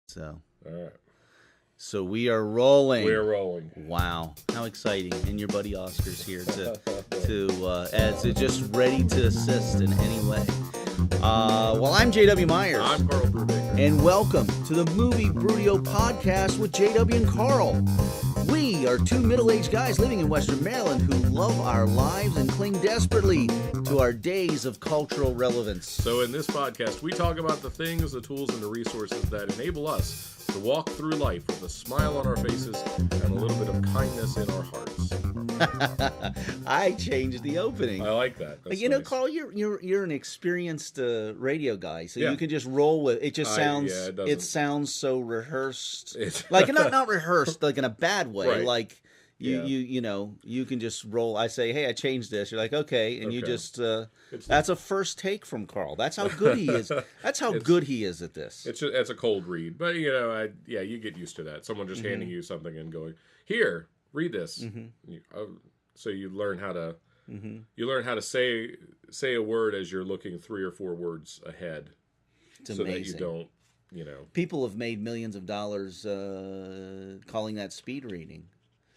So, All right. so we are rolling. We're rolling. Wow, how exciting! And your buddy Oscar's here to just ready to assist in any way. Well, I'm JW Myers. I'm Karl Brewdio. And welcome to the Movie Brewdio podcast with JW and Karl. We are two middle-aged guys living in Western Maryland who love our lives and cling desperately to our days of cultural relevance. So in this podcast, we talk about the things, the tools, and the resources that enable us to walk through life with a smile on our faces and a little bit of kindness in our hearts. I changed the opening. I like that. That's You know, nice. Carl, you're an experienced radio guy, so Yeah. you can just roll with it. Just sounds it it doesn't- sounds so rehearsed, It's- like not rehearsed, like in a bad way. Right. Like Yeah. you can just roll. I say, hey, I changed this. You're like, okay, and you Okay. just It's- that's a first take from Carl. That's how good he is. That's how good he is at this. It's a cold read, but you know, you get used to that. Someone just handing you something and going, "Here, read this." So you learn how to say a word as you're looking 3 or 4 words ahead, It's so amazing. that you don't, you know. People have made millions of dollars calling that speed reading.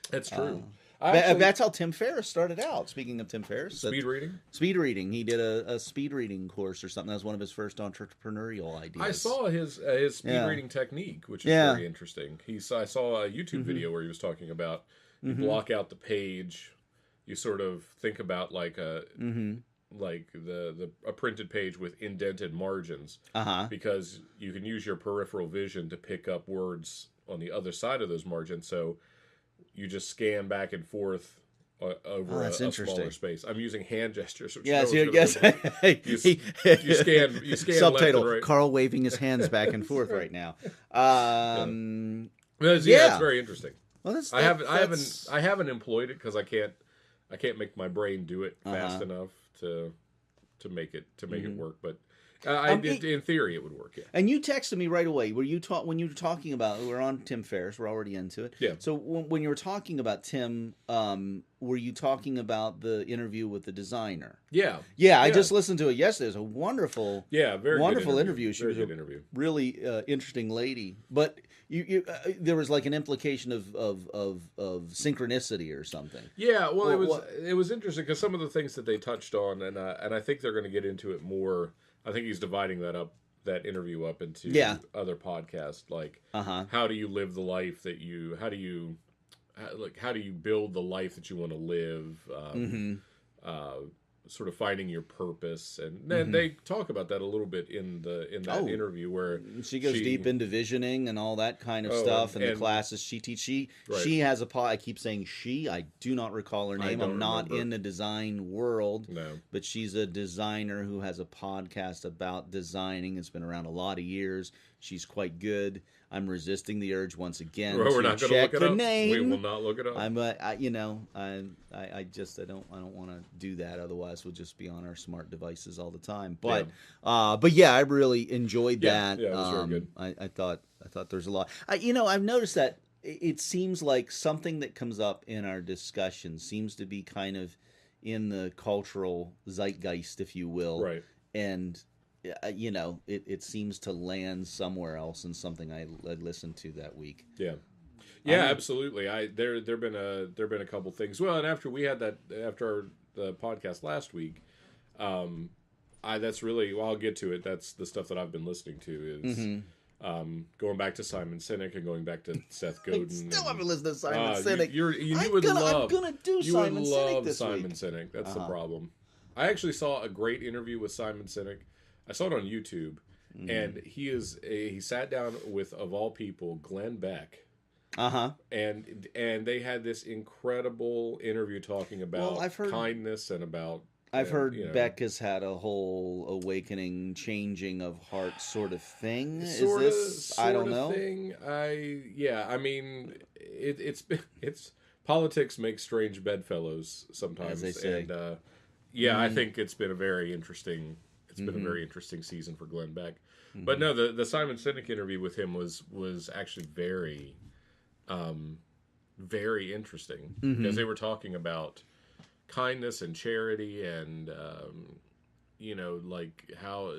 That's true. That's how Tim Ferriss started out. Speaking of Tim Ferriss, Speed reading. Speed reading. He did a speed reading course or something. That was one of his first entrepreneurial ideas. I saw his speed Yeah. reading technique, which is Yeah. very interesting. I saw a YouTube video where he was talking about you block out the page, you sort of think about like a like a printed page with indented margins, because you can use your peripheral vision to pick up words on the other side of those margins. So you just scan back and forth over a smaller space. I'm using hand gestures. Which Yes, no one's yes. gonna do. You scan Subtitle: left and right. Carl waving his hands back and forth right now. It's very interesting. Well, I haven't employed it because I can't make my brain do it fast enough to make it work. But in theory, it would work. Yeah. And you texted me right away. When you were talking about, we're on Tim Ferriss. We're already into it. Yeah. So when you were talking about Tim, were you talking about the interview with the designer? Yeah. Yeah, I just listened to it yesterday. It was a wonderful, very wonderful good interview. She very was good a interview. really interesting lady. But you there was like an implication of synchronicity or something. Yeah. Well, it was interesting because some of the things that they touched on, and I think they're going to get into it more. I think he's dividing that interview up into other podcasts, like how do you live the life that you, how do you build the life that you want to live, sort of finding your purpose, and then they talk about that a little bit in that interview where she goes deep into visioning and all that kind of stuff, and the classes she teaches. She has a I keep saying she. I do not recall her name. I'm not in the design world, but she's a designer who has a podcast about designing. It's been around a lot of years. She's quite good. I'm resisting the urge once again we're not to going to check look it the up. name. We will not look it up. I don't want to do that. Otherwise, we'll just be on our smart devices all the time. But yeah, I really enjoyed that. Yeah, it was very good. I thought there's a lot. I've noticed that it seems like something that comes up in our discussion seems to be kind of in the cultural zeitgeist, if you will, Right. And it seems to land somewhere else in something I listened to that week. Yeah. Yeah, absolutely. There've been a couple things. Well, and after we had the podcast last week, that's really, well, I'll get to it. That's the stuff that I've been listening to is going back to Simon Sinek and going back to Seth Godin. Still haven't listened to Simon Sinek. I'm gonna do Simon Sinek this Simon week. Sinek. That's the problem. I actually saw a great interview with Simon Sinek. I saw it on YouTube, and he sat down with, of all people, Glenn Beck. And they had this incredible interview talking about kindness and about. I've heard Beck has had a whole awakening, changing of heart sort of thing. I don't know. Thing. I mean, it's politics makes strange bedfellows sometimes, as they say. and I think it's been a very interesting. It's been a very interesting season for Glenn Beck. But no, the Simon Sinek interview with him was actually very, very interesting because they were talking about kindness and charity and like how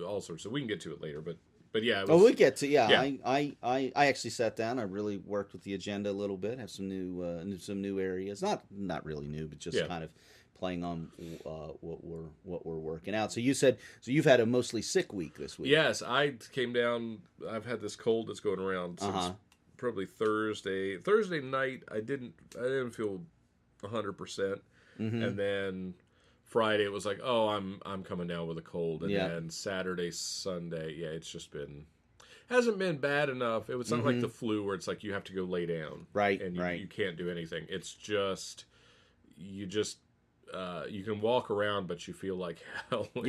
all sorts. So we can get to it later, but but yeah. We get to I actually sat down. I really worked with the agenda a little bit. Have some new areas. Not really new, but just kind of playing on what we're working out. So you said you've had a mostly sick week this week. Yes, I came down. I've had this cold that's going around since probably Thursday. Thursday night, I didn't feel 100%, and then Friday it was like, oh, I'm coming down with a cold, and then Saturday, Sunday, it's just been hasn't been bad enough. It was not like the flu where it's like you have to go lay down, right, and you can't do anything. It's just you can walk around, but you feel like hell. So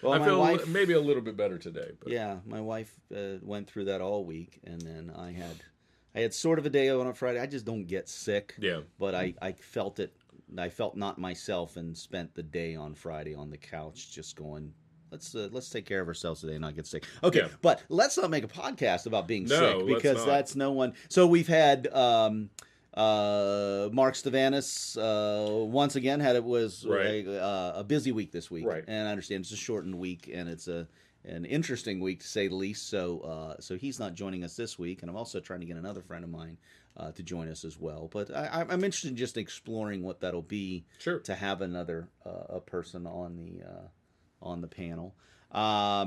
I feel maybe a little bit better today. But. Yeah, my wife went through that all week, and then I had sort of a day on a Friday. I just don't get sick. Yeah, but I felt it. I felt not myself, and spent the day on Friday on the couch, just going, let's take care of ourselves today and not get sick. Okay, but let's not make a podcast about being sick, because that's no one. So we've had. Mark Stavanis once again was a busy week this week, and I understand it's a shortened week, and it's an interesting week to say the least. So he's not joining us this week, and I'm also trying to get another friend of mine to join us as well. But I'm interested in just exploring what that'll be to have another a person on the panel. So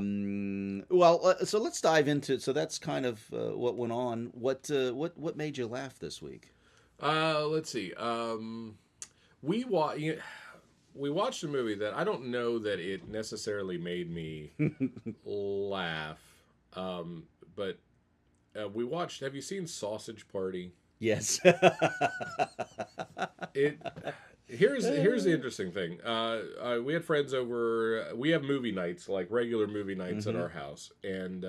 let's dive into. So that's kind of what went on. What made you laugh this week? Let's see. We watched a movie that I don't know that it necessarily made me laugh. But we watched. Have you seen Sausage Party? Yes. Here's the interesting thing. We had friends over. We have movie nights, like regular movie nights at our house, and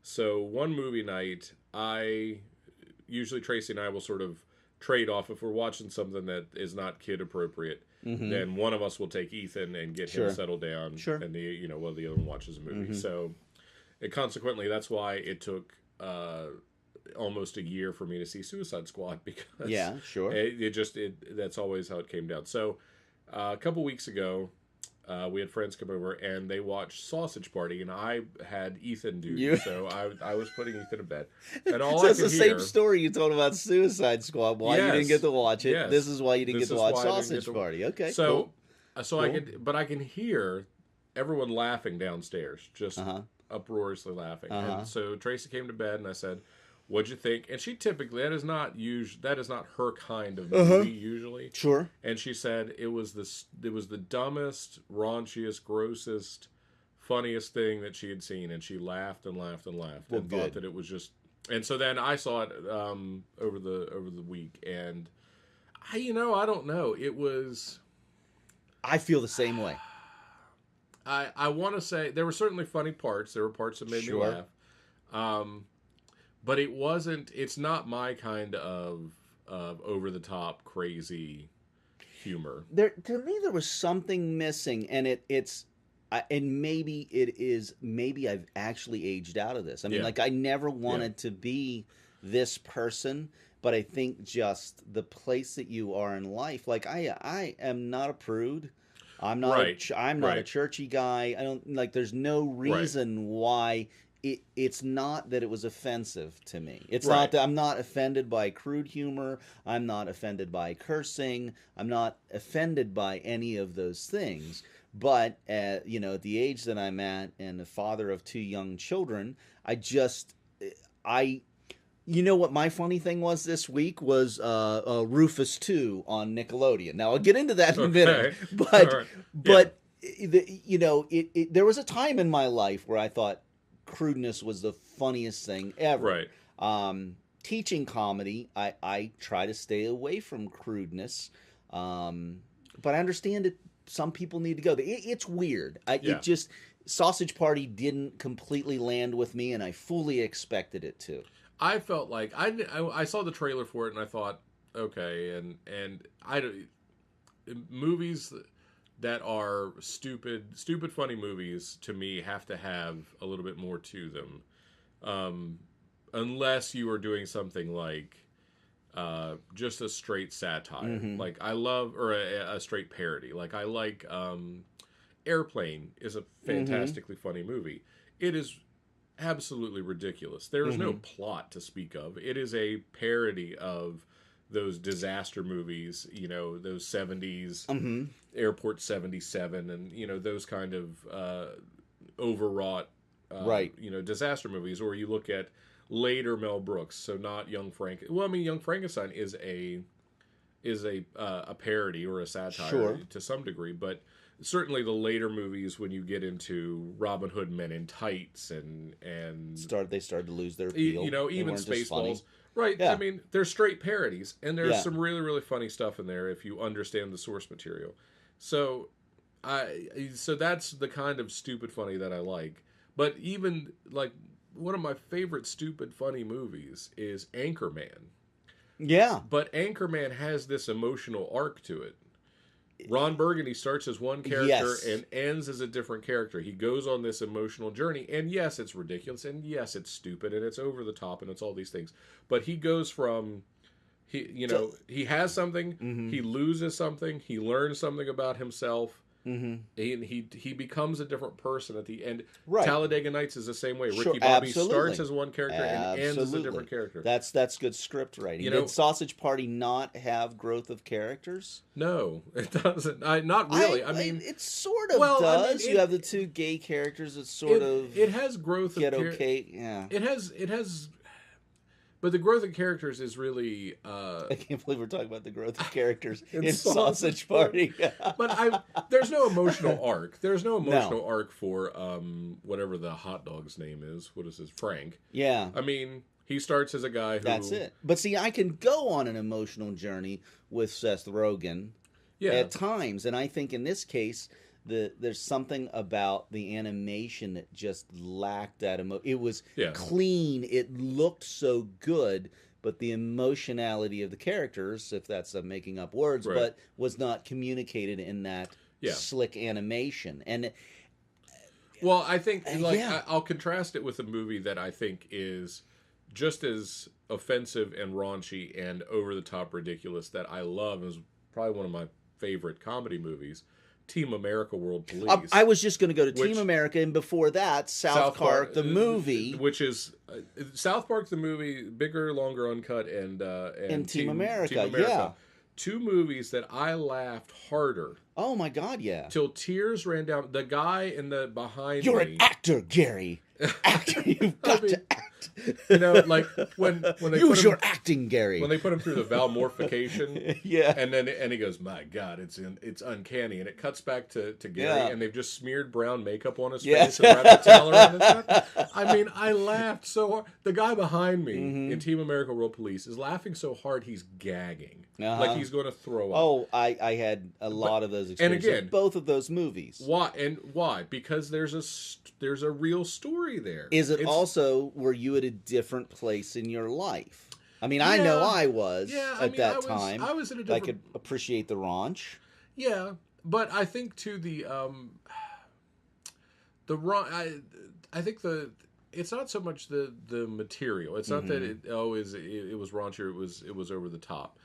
so one movie night, usually Tracy and I will sort of trade off. If we're watching something that is not kid appropriate, then one of us will take Ethan and get him settled down, and the other one watches a movie. So, consequently, that's why it took almost a year for me to see Suicide Squad, because that's always how it came down. So, a couple weeks ago, we had friends come over, and they watched Sausage Party, and I had Ethan do so I was putting Ethan to bed. And all it's the same story you told about Suicide Squad, why you didn't get to watch it. Yes. This is why you didn't get to watch Sausage Party. Okay, so I can hear everyone laughing downstairs, just uproariously laughing. And so Tracy came to bed, and I said, "What'd you think?" And she typically that is not her kind of movie usually. Sure. And she said it was the dumbest, raunchiest, grossest, funniest thing that she had seen, and she laughed and laughed and laughed and thought that it was just. And so then I saw it over the week, and I don't know. It was. I feel the same way. I want to say there were certainly funny parts. There were parts that made me laugh. But it's not my kind of over-the-top, crazy humor. To me, there was something missing, and maybe I've actually aged out of this. I mean, I never wanted to be this person, but I think just the place that you are in life, I am not a prude. I'm not a churchy guy. I don't there's no reason why. It's not that it was offensive to me. It's not that I'm not offended by crude humor. I'm not offended by cursing. I'm not offended by any of those things. But at the age that I'm at, and the father of 2 young children, what my funny thing was this week was Rufus 2 on Nickelodeon. Now I'll get into that in a minute, but there was a time in my life where I thought crudeness was the funniest thing ever. Teaching comedy, I try to stay away from crudeness, but I understand that some people need to go. It's weird. It just Sausage Party didn't completely land with me, and I fully expected it to. I felt like I saw the trailer for it, and I thought, okay, and movies that are stupid funny movies, to me, have to have a little bit more to them. Unless you are doing something like just a straight satire. Like I love, or a straight parody. Like I like Airplane is a fantastically funny movie. it is absolutely ridiculous. There is no plot to speak of. It is a parody of those disaster movies, those 70s, Airport 77, and, those kind of overwrought, disaster movies. Or you look at later Mel Brooks, so not Young Frank. Well, I mean, Young Frankenstein is a parody or a satire to some degree, but certainly the later movies, when you get into Robin Hood Men in Tights and they started to lose their appeal. Even Spaceballs. Right. Yeah. I mean, they're straight parodies, and there's some really, really funny stuff in there if you understand the source material. So that's the kind of stupid funny that I like. But even like one of my favorite stupid funny movies is Anchorman. Yeah. But Anchorman has this emotional arc to it. Ron Burgundy starts as one character and ends as a different character. He goes on this emotional journey, and yes, it's ridiculous, and yes, it's stupid, and it's over the top, and it's all these things. But he goes from, he has something, he loses something, he learns something about himself, and he becomes a different person at the end. Right. Talladega Nights is the same way. Ricky Bobby starts as one character and ends as a different character. That's good script writing. Did Sausage Party not have growth of characters? No, it doesn't. Not really. I mean, it sort of does. You have the two gay characters that sort of it has growth of okay. Yeah, it has. But the growth of characters is really... I can't believe we're talking about the growth of characters in Sausage Party. But there's no emotional arc. There's no emotional arc for whatever the hot dog's name is. What is his? Frank. Yeah. I mean, he starts as a guy who... That's it. But see, I can go on an emotional journey with Seth Rogen at times. And I think in this case... There's something about the animation that just lacked that emotion. It was clean. It looked so good, but the emotionality of the characters, if that's making up words, but was not communicated in that slick animation. And well, I think I'll contrast it with a movie that I think is just as offensive and raunchy and over the top ridiculous that I love. It was probably one of my favorite comedy movies. Team America World Police. I was just going to go to Team America, and before that, South Park the movie, which is South Park the movie, bigger, longer, uncut, and Team America. Yeah, two movies that I laughed harder. Oh my God, yeah! Till tears ran down. The guy in the behind. You're an actor, Gary. Actor, you've got to act. Like when they use your acting, Gary. When they put him through the valmorphication, and he goes, "My God, it's uncanny," and it cuts back to Gary, and they've just smeared brown makeup on his face and wrapped a towel around his head. I mean, I laughed so hard. The guy behind me in Team America World Police is laughing so hard he's gagging, like he's going to throw up. Oh, I had a lot of those experiences. And again, both of those movies. Why? Because there's a real story there. Is it also were you at a different place in your life? I mean, I know I was at that time. I was at a different... I could appreciate the raunch. Yeah, but I think too I think it's not so much the material. It's not that it was raunch or it was over the top.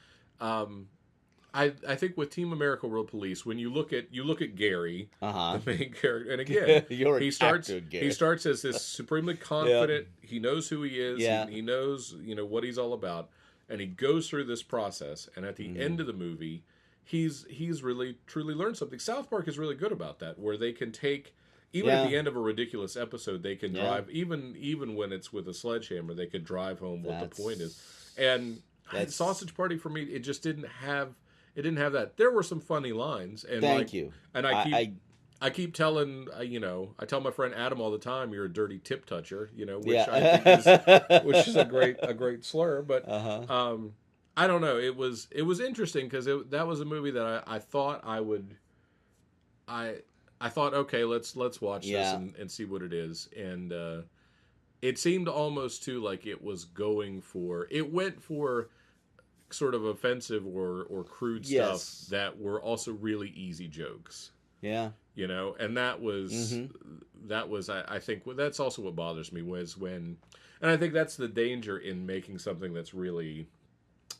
I think with Team America World Police, when you look at Gary, the main character, and again, he starts as this supremely confident. He knows who he is. He knows what he's all about, and he goes through this process. And at the end of the movie, he's really truly learned something. South Park is really good about that, where they can take even at the end of a ridiculous episode, they can drive even when it's with a sledgehammer, they could drive home what the point is. And Sausage Party for me, it just didn't have. It didn't have that. There were some funny lines. And Thank you. And I keep telling, I tell my friend Adam all the time, you're a dirty tip toucher, which I think which is a great slur. But I don't know. It was interesting because that was a movie that I thought I would. I thought, okay, let's watch this and see what it is. And it seemed almost too like it was going for. It went for sort of offensive or crude stuff that were also really easy jokes. Yeah. And that was I think that's also what bothers me was when, and I think that's the danger in making something that's really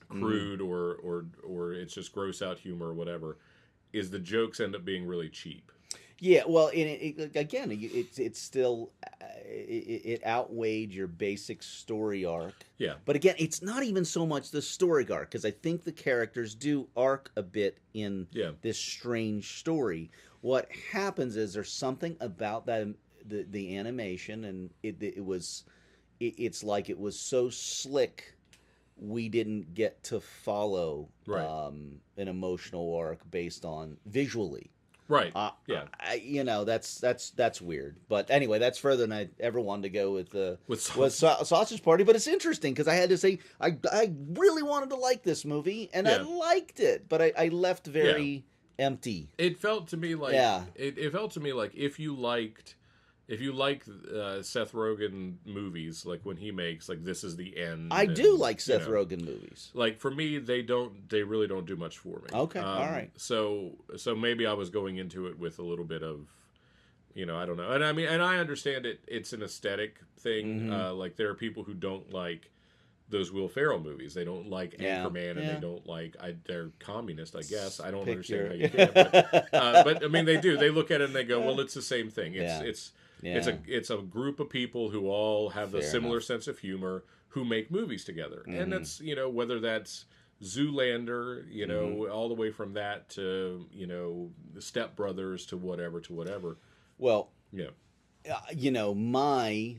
crude or it's just gross out humor or whatever, is the jokes end up being really cheap. Yeah, well, again, it's still it outweighed your basic story arc. Yeah, but again, it's not even so much the story arc, because I think the characters do arc a bit in this strange story. What happens is there's something about that the animation, and it's like it was so slick we didn't get to follow an emotional arc based on visually. Right. That's weird. But anyway, that's further than I ever wanted to go with Sausage Party. But it's interesting because I had to say I really wanted to like this movie, and I liked it, but I left very empty. It felt to me like it felt to me like if you like Seth Rogen movies, like when he makes like This Is the End. I do like Seth Rogen movies. Like for me, they really don't do much for me. Okay, all right. So maybe I was going into it with a little bit of, I don't know. And I mean, and I understand it's an aesthetic thing. Mm-hmm. Like there are people who don't like those Will Ferrell movies. They don't like Anchorman, and they don't like. They're communist, I guess. I don't understand how you can. But I mean, they do. They look at it and they go, "Well, it's the same thing. It's a group of people who all have a similar sense of humor who make movies together." Mm-hmm. And that's, whether that's Zoolander, all the way from that to, the Step Brothers to whatever. Well, my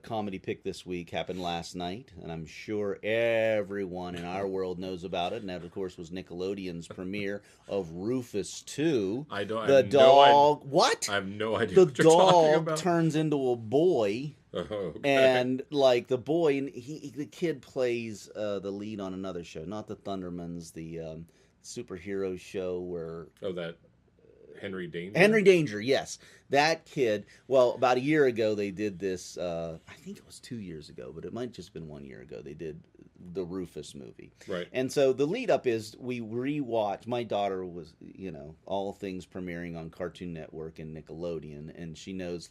comedy pick this week happened last night, and I'm sure everyone in our world knows about it. And that, of course, was Nickelodeon's premiere of Rufus 2. I don't. The dog. What? I have no idea. The what you're talking dog about. Turns into a boy. Oh, okay. And like the boy, and the kid plays the lead on another show, not the Thundermans, the superhero show where that Henry Danger. Henry Danger, yes, that kid. Well, about a year ago they did this. I think it was 2 years ago, but it might have just been 1 year ago. They did the Rufus movie, right? And so the lead up is we rewatched. My daughter was, all things premiering on Cartoon Network and Nickelodeon, and she knows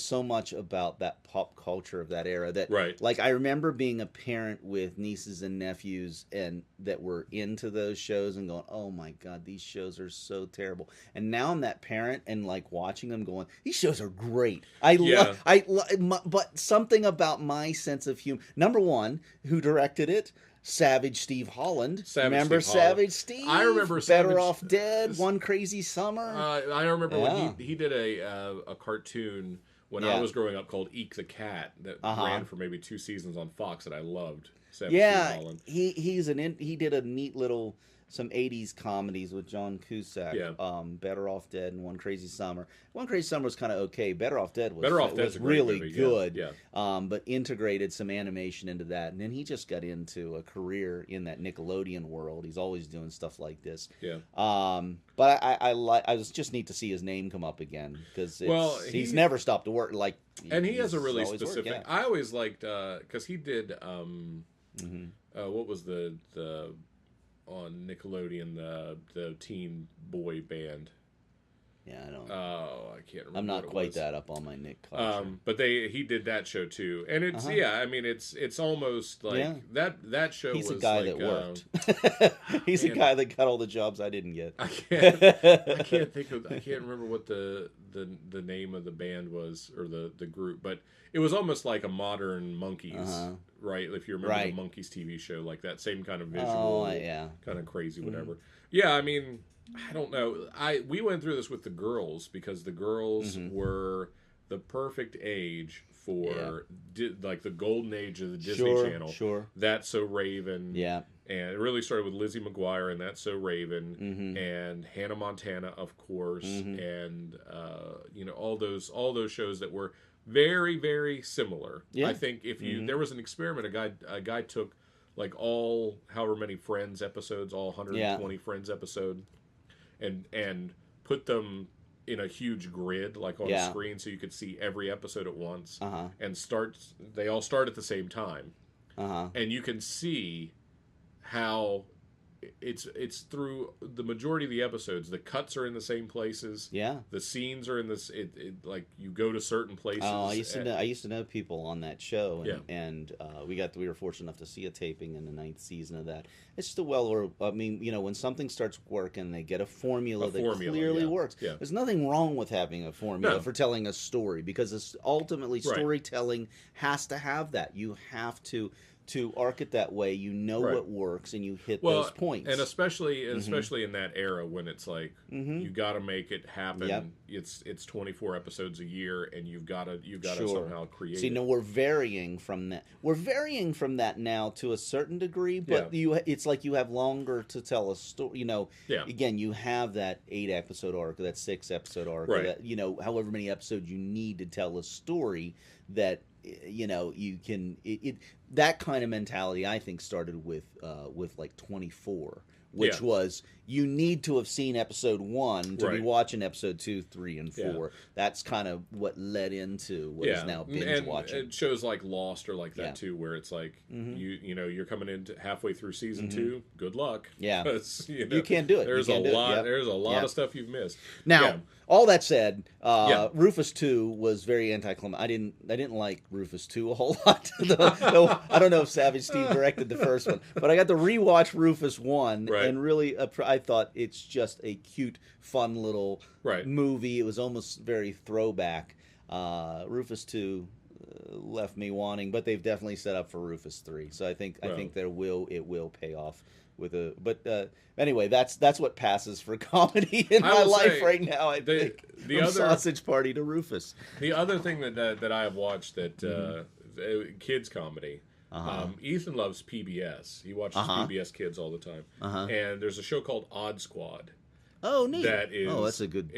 so much about that pop culture of that era that, like, I remember being a parent with nieces and nephews and that were into those shows and going, "Oh my God, these shows are so terrible." And now I'm that parent and like watching them going, "These shows are great." But something about my sense of humor. Number one, who directed it? Savage Steve Holland. Remember Savage Steve? I remember Better Off Dead, One Crazy Summer. I remember when he did a cartoon when I was growing up called Eek the Cat that ran for maybe 2 seasons on Fox that I loved. Savage Steve Holland. He did a neat little some 80s comedies with John Cusack. Better Off Dead and One Crazy Summer. One Crazy Summer was kind of okay. Better Off Dead was really good. But integrated some animation into that. And then he just got into a career in that Nickelodeon world. He's always doing stuff like this. But I was just neat to see his name come up again because he's never stopped to work. And he has a really specific. I always liked because he did what was the on Nickelodeon, the teen boy band. Yeah, I don't. Oh, I can't remember. I'm not quite that up on my Nick culture. But he did that show too, and it's I mean it's almost like that show. He's was a guy like, that worked. He's a guy that got all the jobs I didn't get. I can't remember what the name of the band was or the group, but it was almost like a modern Monkees, right? If you remember the Monkees TV show, like that same kind of visual, kind of crazy, whatever. Yeah, I mean. I don't know. We went through this with the girls because the girls were the perfect age for like the golden age of the Disney Channel. Sure. That's So Raven. Yeah. And it really started with Lizzie McGuire and That's So Raven and Hannah Montana, of course, and all those shows that were very, very similar. Yeah. I think if you there was an experiment a guy took like all however many Friends episodes, all 120 Friends episode. And put them in a huge grid, like on a screen, so you could see every episode at once. And they all start at the same time. And you can see how it's through the majority of the episodes. The cuts are in the same places. Yeah. The scenes are in this. Like you go to certain places. Oh, I used to know people on that show, and we were fortunate enough to see a taping in the 9th season of that. It's just I mean, when something starts working, they get a formula that clearly works. Yeah. There's nothing wrong with having a formula for telling a story, because it's ultimately storytelling has to have that. You have to arc it that way, what works, and you hit those points. And especially in that era when it's like you got to make it happen. Yep. It's 24 episodes a year, and you've got to somehow create. See, we're varying from that. We're varying from that now to a certain degree, but it's like you have longer to tell a story. Again, you have that 8-episode arc, that 6-episode arc, that, however many episodes you need to tell a story that. You can that kind of mentality I think started with like 24, which was you need to have seen episode 1 to be watching episode 2, 3, and 4. Yeah. That's kind of what led into what is now binge watching. And shows like Lost are like that too, where it's like you're coming into halfway through season 2. Good luck. Yeah, you can't do it. There's a lot. There's a lot of stuff you've missed. Now, all that said, Rufus 2 was very anticlimactic. I didn't like Rufus 2 a whole lot. Though I don't know if Savage Steve directed the first one, but I got to rewatch Rufus 1 and really. I thought it's just a cute, fun little movie. It was almost very throwback. Rufus 2 left me wanting, but they've definitely set up for Rufus 3. So I think it will pay off with a. But anyway, that's what passes for comedy in my life right now. I think the other Sausage Party to Rufus. The other thing that I have watched that kids comedy. Ethan loves PBS. He watches PBS Kids all the time. And there's a show called Odd Squad. Oh, neat. That's a good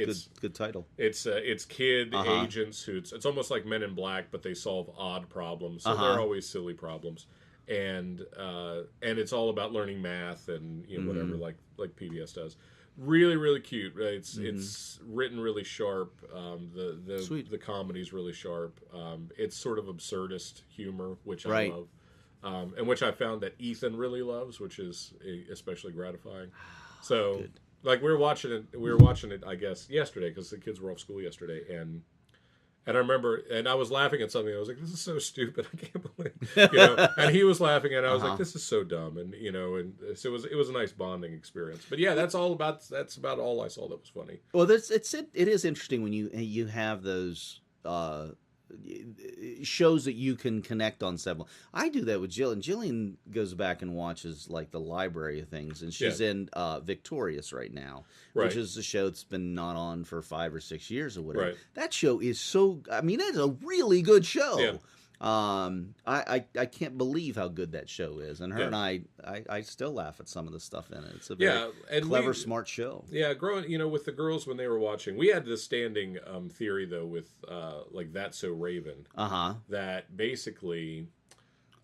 title. It's kid agents who it's almost like Men in Black, but they solve odd problems. So they're always silly problems. And it's all about learning math and whatever like PBS does. Really, really cute. Right? It's written really sharp. The comedy's really sharp. It's sort of absurdist humor, which I love. And which I found that Ethan really loves, which is especially gratifying. So, like we were watching it, I guess, yesterday because the kids were off school yesterday, and I remember, and I was laughing at something. I was like, "This is so stupid! I can't believe," And he was laughing, and I was like, "This is so dumb," and and so it was a nice bonding experience. But yeah, that's about all I saw that was funny. Well, it is interesting when you have those. Shows that you can connect on several. I do that with Jillian. Jillian goes back and watches like the library of things, and she's in Victorious right now, which is a show that's been not on for 5 or 6 years or whatever. Right. That show is it's a really good show. Yeah. I can't believe how good that show is, and her and I still laugh at some of the stuff in it. It's a very clever, smart show. Yeah, growing, with the girls when they were watching, we had this standing theory though with like That's So Raven, that basically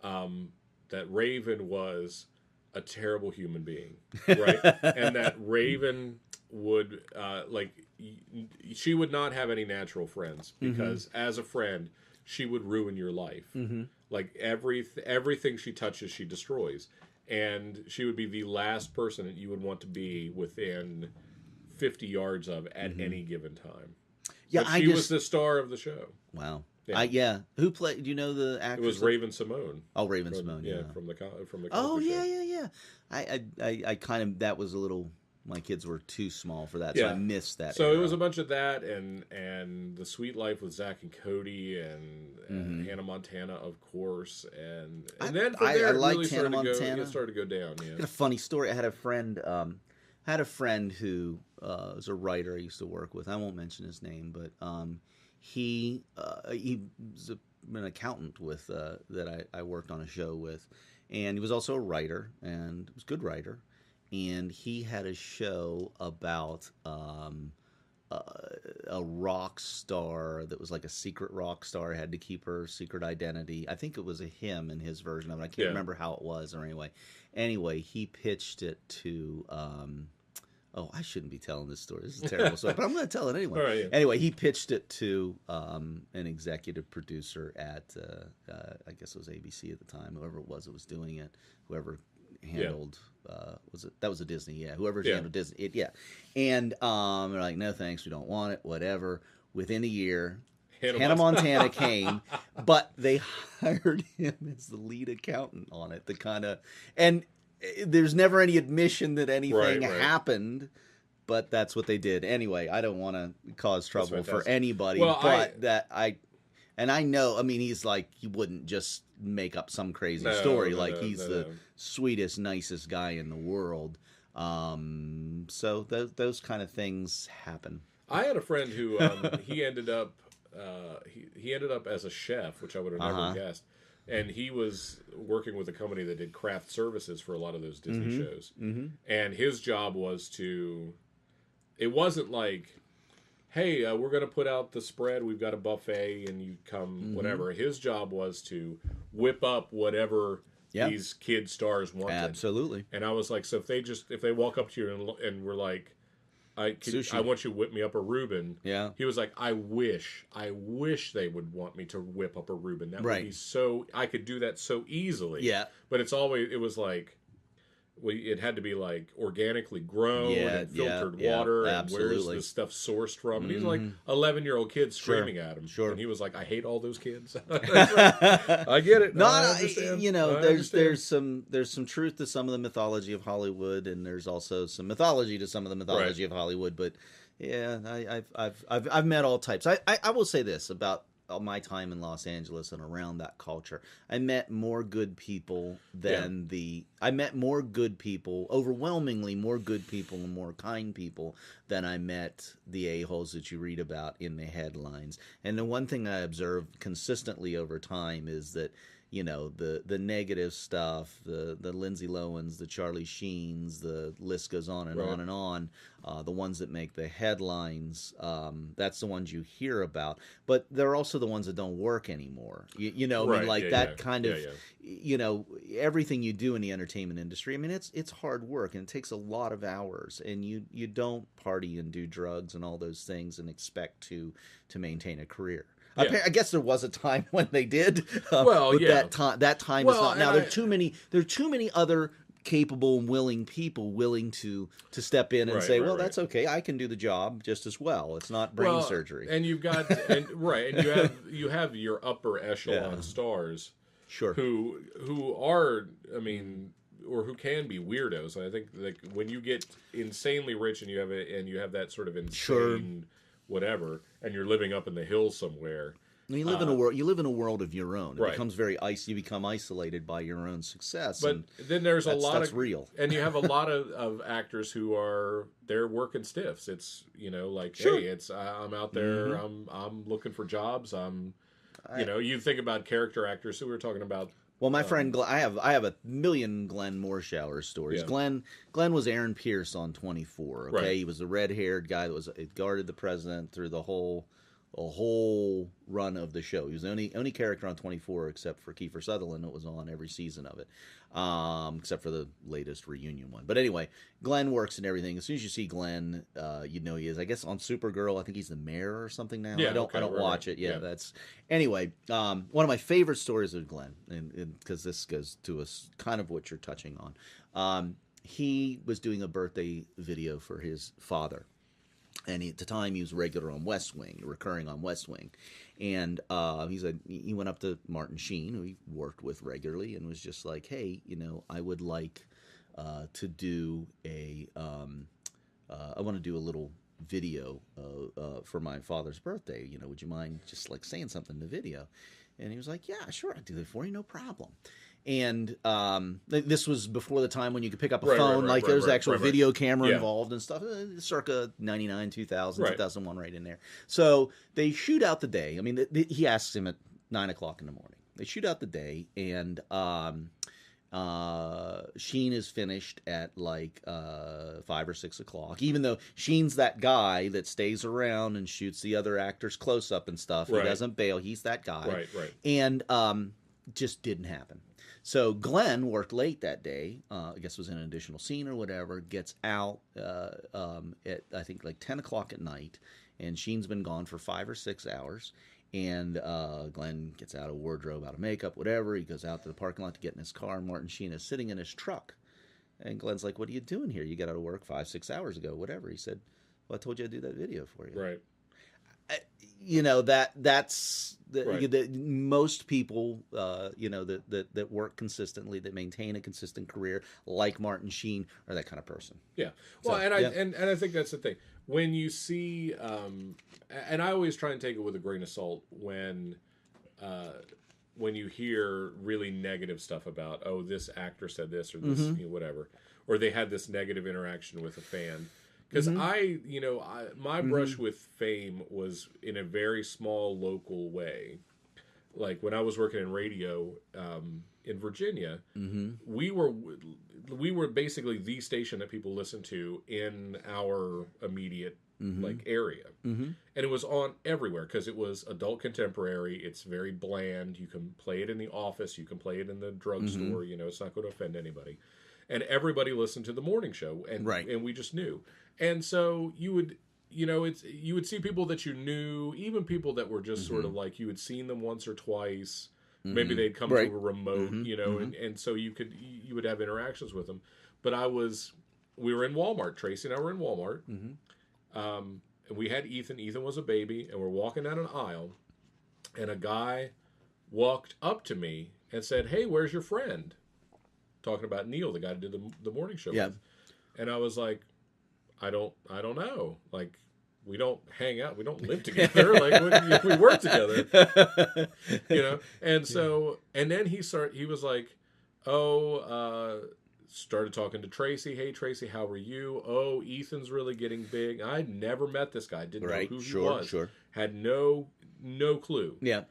that Raven was a terrible human being, right, and that Raven would she would not have any natural friends because as a friend. She would ruin your life. Like everything she touches, she destroys. And she would be the last person that you would want to be within 50 yards of at any given time. Yeah, but she was the star of the show. Wow. Yeah. Who played? Do you know the actress? It was Raven Simone. Oh, Raven Simone. Yeah, from the Oh yeah. I kind of that was a little. My kids were too small for that, so I missed that. So era. It was a bunch of that, and The Sweet Life with Zach and Cody, and Hannah Montana, of course, and then from there, it really started to go down. Yeah. I got a funny story. I had a friend who was a writer I used to work with. I won't mention his name, but he was an accountant with that I worked on a show with, and he was also a writer, and he was a good writer. And he had a show about a rock star that was like a secret rock star, had to keep her secret identity. I think it was a him in his version of it. I can't remember how it was or Anyway, he pitched it to... I shouldn't be telling this story. This is a terrible story, but I'm going to tell it anyway. Right, Anyway, he pitched it to an executive producer at, I guess it was ABC at the time, whoever it was that was doing it, whoever handled. That was a Disney? Yeah, whoever's handled Disney. And they're like, no thanks, we don't want it. Whatever. Within a year, Hannah Montana came, but they hired him as the lead accountant on it. And there's never any admission that anything happened. But that's what they did. Anyway, I don't want to cause trouble for anybody. Well, I know, I mean, he's like, he wouldn't just make up some crazy story. He's the sweetest, nicest guy in the world. So those kind of things happen. I had a friend who he ended up as a chef, which I would have never guessed. And he was working with a company that did craft services for a lot of those Disney shows. Mm-hmm. And his job was to... It wasn't like, hey, we're going to put out the spread, we've got a buffet, and you come, whatever. His job was to whip up whatever these kid stars wanted. Absolutely. And I was like, so if they walk up to you and were like, I want you to whip me up a Reuben. Yeah. He was like, I wish they would want me to whip up a Reuben. That would be so, I could do that so easily. Yeah. But it was like, it had to be like organically grown and filtered water. And where's this stuff sourced from? And he's like 11-year-old kid screaming at him. Sure. And he was like, I hate all those kids. I get it. I understand. There's some truth to some of the mythology of Hollywood, and there's also some mythology to some of the mythology of Hollywood. But yeah, I've met all types. I will say this about my time in Los Angeles and around that culture. I met more good people than overwhelmingly more good people and more kind people than I met the a-holes that you read about in the headlines. And the one thing I observed consistently over time is that, the negative stuff, the Lindsay Lohans, the Charlie Sheens, the list goes on and on and on. The ones that make the headlines, that's the ones you hear about. But they're also the ones that don't work anymore. Everything you do in the entertainment industry. I mean, it's hard work and it takes a lot of hours. And you don't party and do drugs and all those things and expect to maintain a career. I guess there was a time when they did. That time is not now. There are too many other capable and willing people willing to step in and say, that's okay. I can do the job just as well. It's not brain surgery. And you've got you have your upper echelon stars, who are, I mean, or who can be weirdos. I think when you get insanely rich and you have that sort of insane whatever, and you're living up in the hills somewhere. You live in a world. You live in a world of your own. It becomes you become isolated by your own success. But then there's that's real. And you have a lot of actors who they're working stiffs. It's hey, it's I'm out there. I'm looking for jobs. You think about character actors who we were talking about. Well, my friend, I have a million Glenn Morshower stories. Yeah. Glenn was Aaron Pierce on 24. Okay, right. He was the red-haired guy that guarded the president through the whole run of the show. He was the only character on 24 except for Kiefer Sutherland that was on every season of it, except for the latest reunion one. But anyway, Glenn works and everything. As soon as you see Glenn, he is. I guess on Supergirl, I think he's the mayor or something now. Yeah, I don't watch it. Yeah, that's anyway. One of my favorite stories of Glenn, and because this goes to kind of what you're touching on. He was doing a birthday video for his father. And at the time, he was regular on West Wing, recurring on West Wing. And he went up to Martin Sheen, who he worked with regularly, and was just like, hey, I would like to do I want to do a little video for my father's birthday. Would you mind just like saying something in the video? And he was like, yeah, sure, I'll do that for you, no problem. And this was before the time when you could pick up a phone, there was actual video camera involved and stuff, circa 99, 2000, 2001, right in there. So they shoot out the day. I mean, he asks him at 9 o'clock in the morning. They shoot out the day, and Sheen is finished at 5 or 6 o'clock, even though Sheen's that guy that stays around and shoots the other actors close up and stuff. He doesn't bail. He's that guy. Right. And just didn't happen. So Glenn worked late that day. I guess it was in an additional scene or whatever. Gets out at I think 10 o'clock at night, and Sheen's been gone for 5 or 6 hours. And Glenn gets out a wardrobe, out of makeup, whatever. He goes out to the parking lot to get in his car. And Martin Sheen is sitting in his truck And Glenn's like, what are you doing here? You got out of work 5-6 hours ago, whatever. He said, well, I told you I'd do that video for you. Right. That's most people, that work consistently, that maintain a consistent career, like Martin Sheen, are that kind of person. Yeah. Well, and I think that's the thing. When you see, and I always try and take it with a grain of salt when you hear really negative stuff about, oh, this actor said this or this, whatever, or they had this negative interaction with a fan. Because my brush with fame was in a very small local way. Like when I was working in radio in Virginia, we were basically the station that people listened to in our immediate area, and it was on everywhere because it was adult contemporary. It's very bland. You can play it in the office. You can play it in the drugstore. It's not going to offend anybody. And everybody listened to the morning show, and we just knew. And so you would see people that you knew, even people that were just sort of like you had seen them once or twice. Maybe they'd come to a remote, and so you would have interactions with them. But we were in Walmart. Tracy and I were in Walmart. And we had Ethan. Ethan was a baby, and we're walking down an aisle, and a guy walked up to me and said, "Hey, where's your friend?" Talking about Neil, the guy who did the morning show with. And I was like, I don't know. Like, we don't hang out. We don't live together. Like, we work together. And so, and then he was like, started talking to Tracy. Hey, Tracy, how are you? Oh, Ethan's really getting big. I'd never met this guy. Didn't know who he was. Sure. Had no clue. Yeah.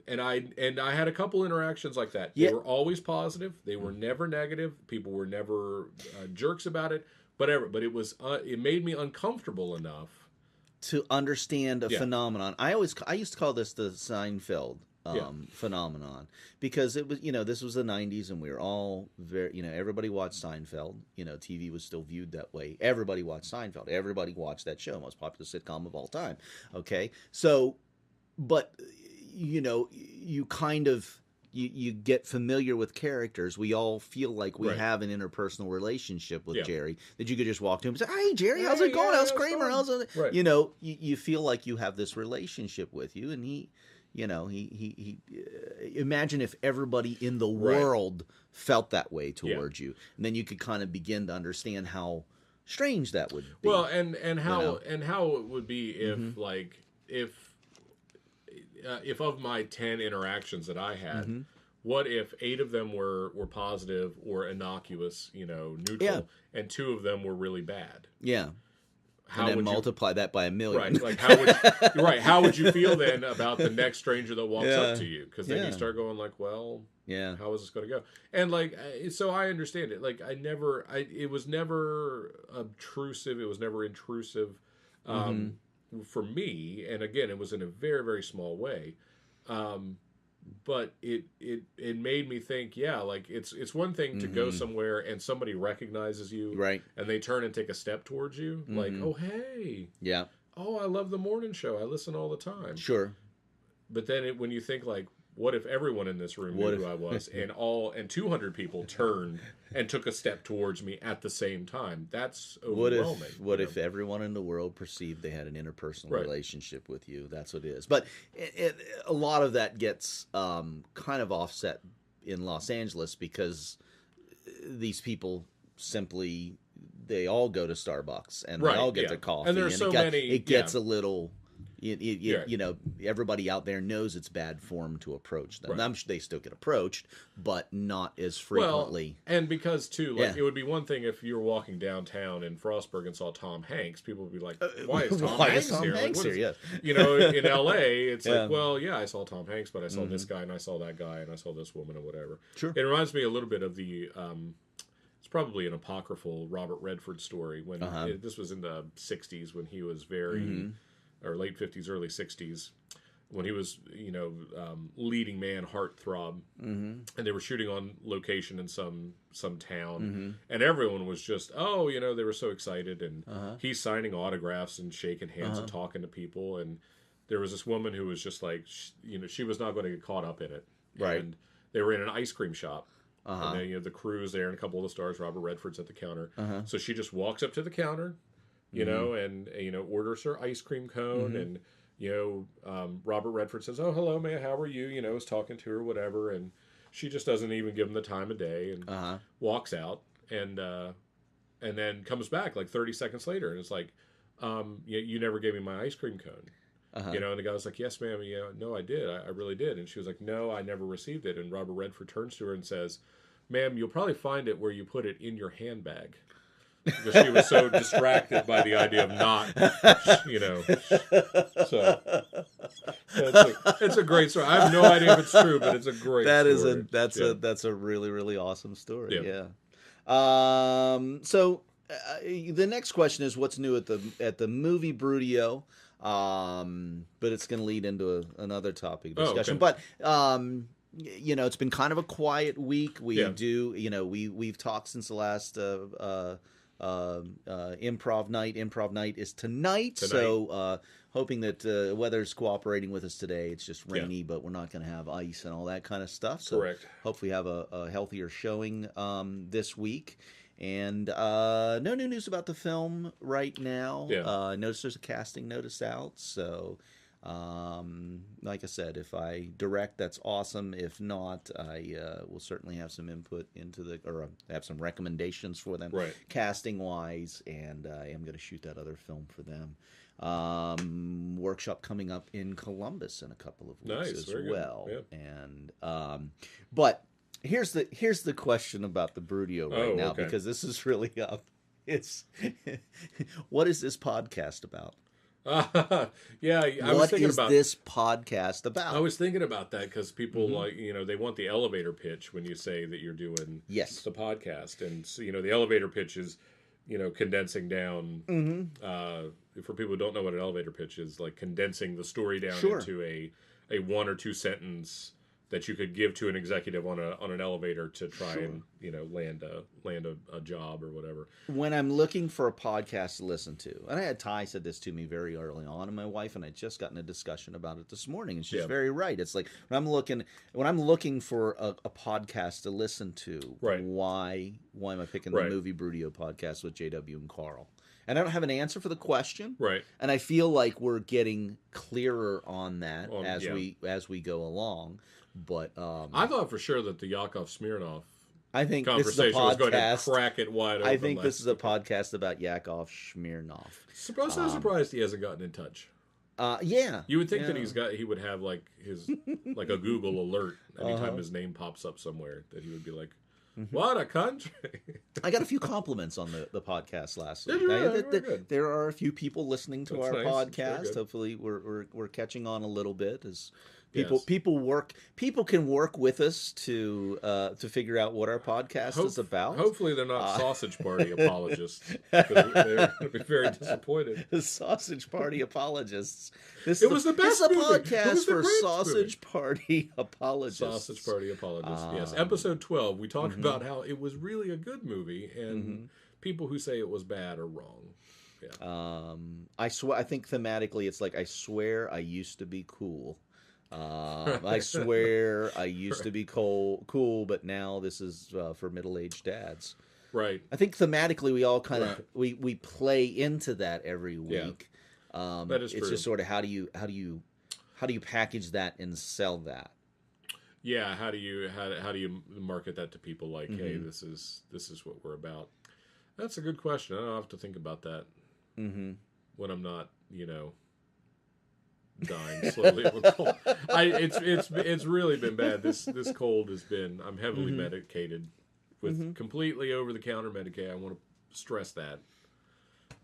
And I had a couple interactions like that. They were always positive. They were never negative. People were never jerks about it. But it made me uncomfortable enough to understand a phenomenon. I used to call this the Seinfeld phenomenon, because it was, this was the 90s, and we were all very, everybody watched Seinfeld. TV was still viewed that way. Everybody watched Seinfeld. Everybody watched that show, most popular sitcom of all time. Okay, so, but you kind of you get familiar with characters. We all feel like we have an interpersonal relationship with Jerry, that you could just walk to him and say, "Hey, Jerry, how's it going? How's Kramer? How's it?" Right. You feel like you have this relationship with you, and he imagine if everybody in the world felt that way towards you, and then you could kind of begin to understand how strange that would be. Well, and how it would be if of my 10 interactions that I had, what if 8 of them were positive or innocuous, neutral, and 2 of them were really bad? Yeah. And then multiply that by 1 million. Right. Like how would you feel then about the next stranger that walks up to you? Because then you start going like, well, how is this going to go? And so I understand it. Like it was never obtrusive. It was never intrusive. For me, and again, it was in a very, very small way, but it made me think, it's one thing to go somewhere and somebody recognizes you, right, and they turn and take a step towards you, like, oh, hey, oh, I love the morning show, I listen all the time, sure, but then when you think like, what if everyone in this room knew who I was, and 200 people turned and took a step towards me at the same time? That's overwhelming. What if everyone in the world perceived they had an interpersonal relationship with you? That's what it is. But a lot of that gets kind of offset in Los Angeles, because these people simply, they all go to Starbucks and they all get their coffee. And there's many. It gets a little... everybody out there knows it's bad form to approach them. I'm sure they still get approached, but not as frequently. Well, and because too, it would be one thing if you were walking downtown in Frostburg and saw Tom Hanks. People would be like, "Why is Tom Hanks here?" In L.A., it's like, well, I saw Tom Hanks, but I saw this guy, and I saw that guy, and I saw this woman, or whatever. Sure. It reminds me a little bit of the. It's probably an apocryphal Robert Redford story when this was in the '60s, when he was very. Or late 50s, early 60s, when he was, leading man, heartthrob, and they were shooting on location in some town, and everyone was just, they were so excited, and he's signing autographs and shaking hands and talking to people, and there was this woman who was just like, she was not going to get caught up in it, right? And they were in an ice cream shop, And then, the crew's there and a couple of the stars, Robert Redford's at the counter. So she just walks up to the counter, you know, and, orders her ice cream cone. And, Robert Redford says, "Oh, hello, man, how are you?" Is talking to her, whatever. And she just doesn't even give him the time of day and walks out and then comes back like 30 seconds later. And it's like, you never gave me my ice cream cone. And the guy was like, "Yes, ma'am. No, I did. I really did." And she was like, "No, I never received it." And Robert Redford turns to her and says, "Ma'am, you'll probably find it where you put it in your handbag." Because she was so distracted by the idea of not, So it's a great story. I have no idea if it's true, but it's a great story. That's a really, really awesome story. Yeah. So the next question is what's new at the movie Brewdio. But it's going to lead into another topic of discussion. Okay. But it's been kind of a quiet week. We've talked since the last improv night. Improv night is tonight. So hoping that weather's cooperating with us today. It's just rainy, but we're not going to have ice and all that kind of stuff. So correct. Hopefully have a healthier showing this week. And no new news about the film right now. I noticed there's a casting notice out. So, like I said, if I direct, that's awesome. If not, I will certainly have some input or have some recommendations for them, casting wise. And I am going to shoot that other film for them. Workshop coming up in Columbus in a couple of weeks as well. And but. Here's the question about the Brewdio right now, because this is really up. It's what is this podcast about? I was thinking about this podcast about. I was thinking about that because people they want the elevator pitch when you say that you're doing the podcast, and so, the elevator pitch is condensing down. For people who don't know what an elevator pitch is, like condensing the story down into a one or two sentence that you could give to an executive on an elevator to try and land a job or whatever. When I'm looking for a podcast to listen to, and I had Ty said this to me very early on, and my wife and I just got in a discussion about it this morning, and she's very right. It's like when I'm looking for a podcast to listen to, why am I picking the Movie Brewdio podcast with JW and Karl? And I don't have an answer for the question, and I feel like we're getting clearer on that as we go along. But I thought for sure that the Yakov Smirnoff conversation was going to crack it wide open. I think this is a podcast about Yakov Smirnoff. So surprised he hasn't gotten in touch. You would think that he would have like his like a Google alert anytime his name pops up somewhere, that he would be like, "What a country!" I got a few compliments on the podcast last week. There are a few people listening to our podcast. Hopefully, we're catching on a little bit as. People can work with us to figure out what our podcast is about. Hopefully they're not Sausage Party apologists, because they're going to be very disappointed. The Sausage Party apologists. It was the best movie. This is a podcast for Sausage Party apologists. Sausage Party apologists, yes. Episode 12, we talked about how it was really a good movie, and people who say it was bad are wrong. Yeah. I think thematically it's like, I swear I used to be cool. I swear I used to be cool, but now this is for middle-aged dads. Right. I think thematically we all kind of we play into that every week. That is true. It's just sort of how do you package that and sell that? Yeah. How do you market that to people? Like, hey, this is what we're about. That's a good question. I'll have to think about that when I'm not, dying slowly of a cold. It's really been bad. This cold has been. I'm heavily medicated with completely over the counter Medicaid. I want to stress that.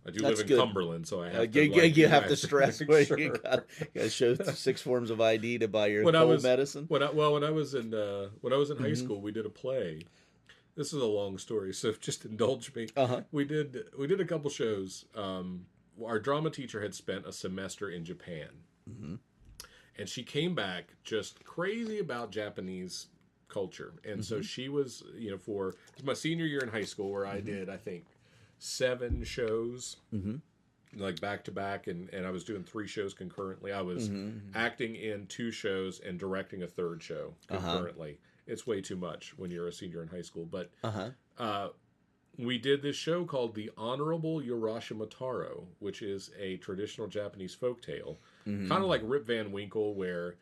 I do live in Cumberland, so I have to. You have to stress where you got to show 6 forms of ID to buy your cold medicine. When I was in high school, we did a play. This is a long story, so just indulge me. We did a couple shows. Our drama teacher had spent a semester in Japan. And she came back just crazy about Japanese culture. And so she was, for my senior year in high school, where I did, I think, 7 shows, like back to back. And I was doing 3 shows concurrently. I was acting in 2 shows and directing a 3rd show concurrently. It's way too much when you're a senior in high school. But we did this show called The Honorable Urashima Taro, which is a traditional Japanese folktale. Kind of like Rip Van Winkle, where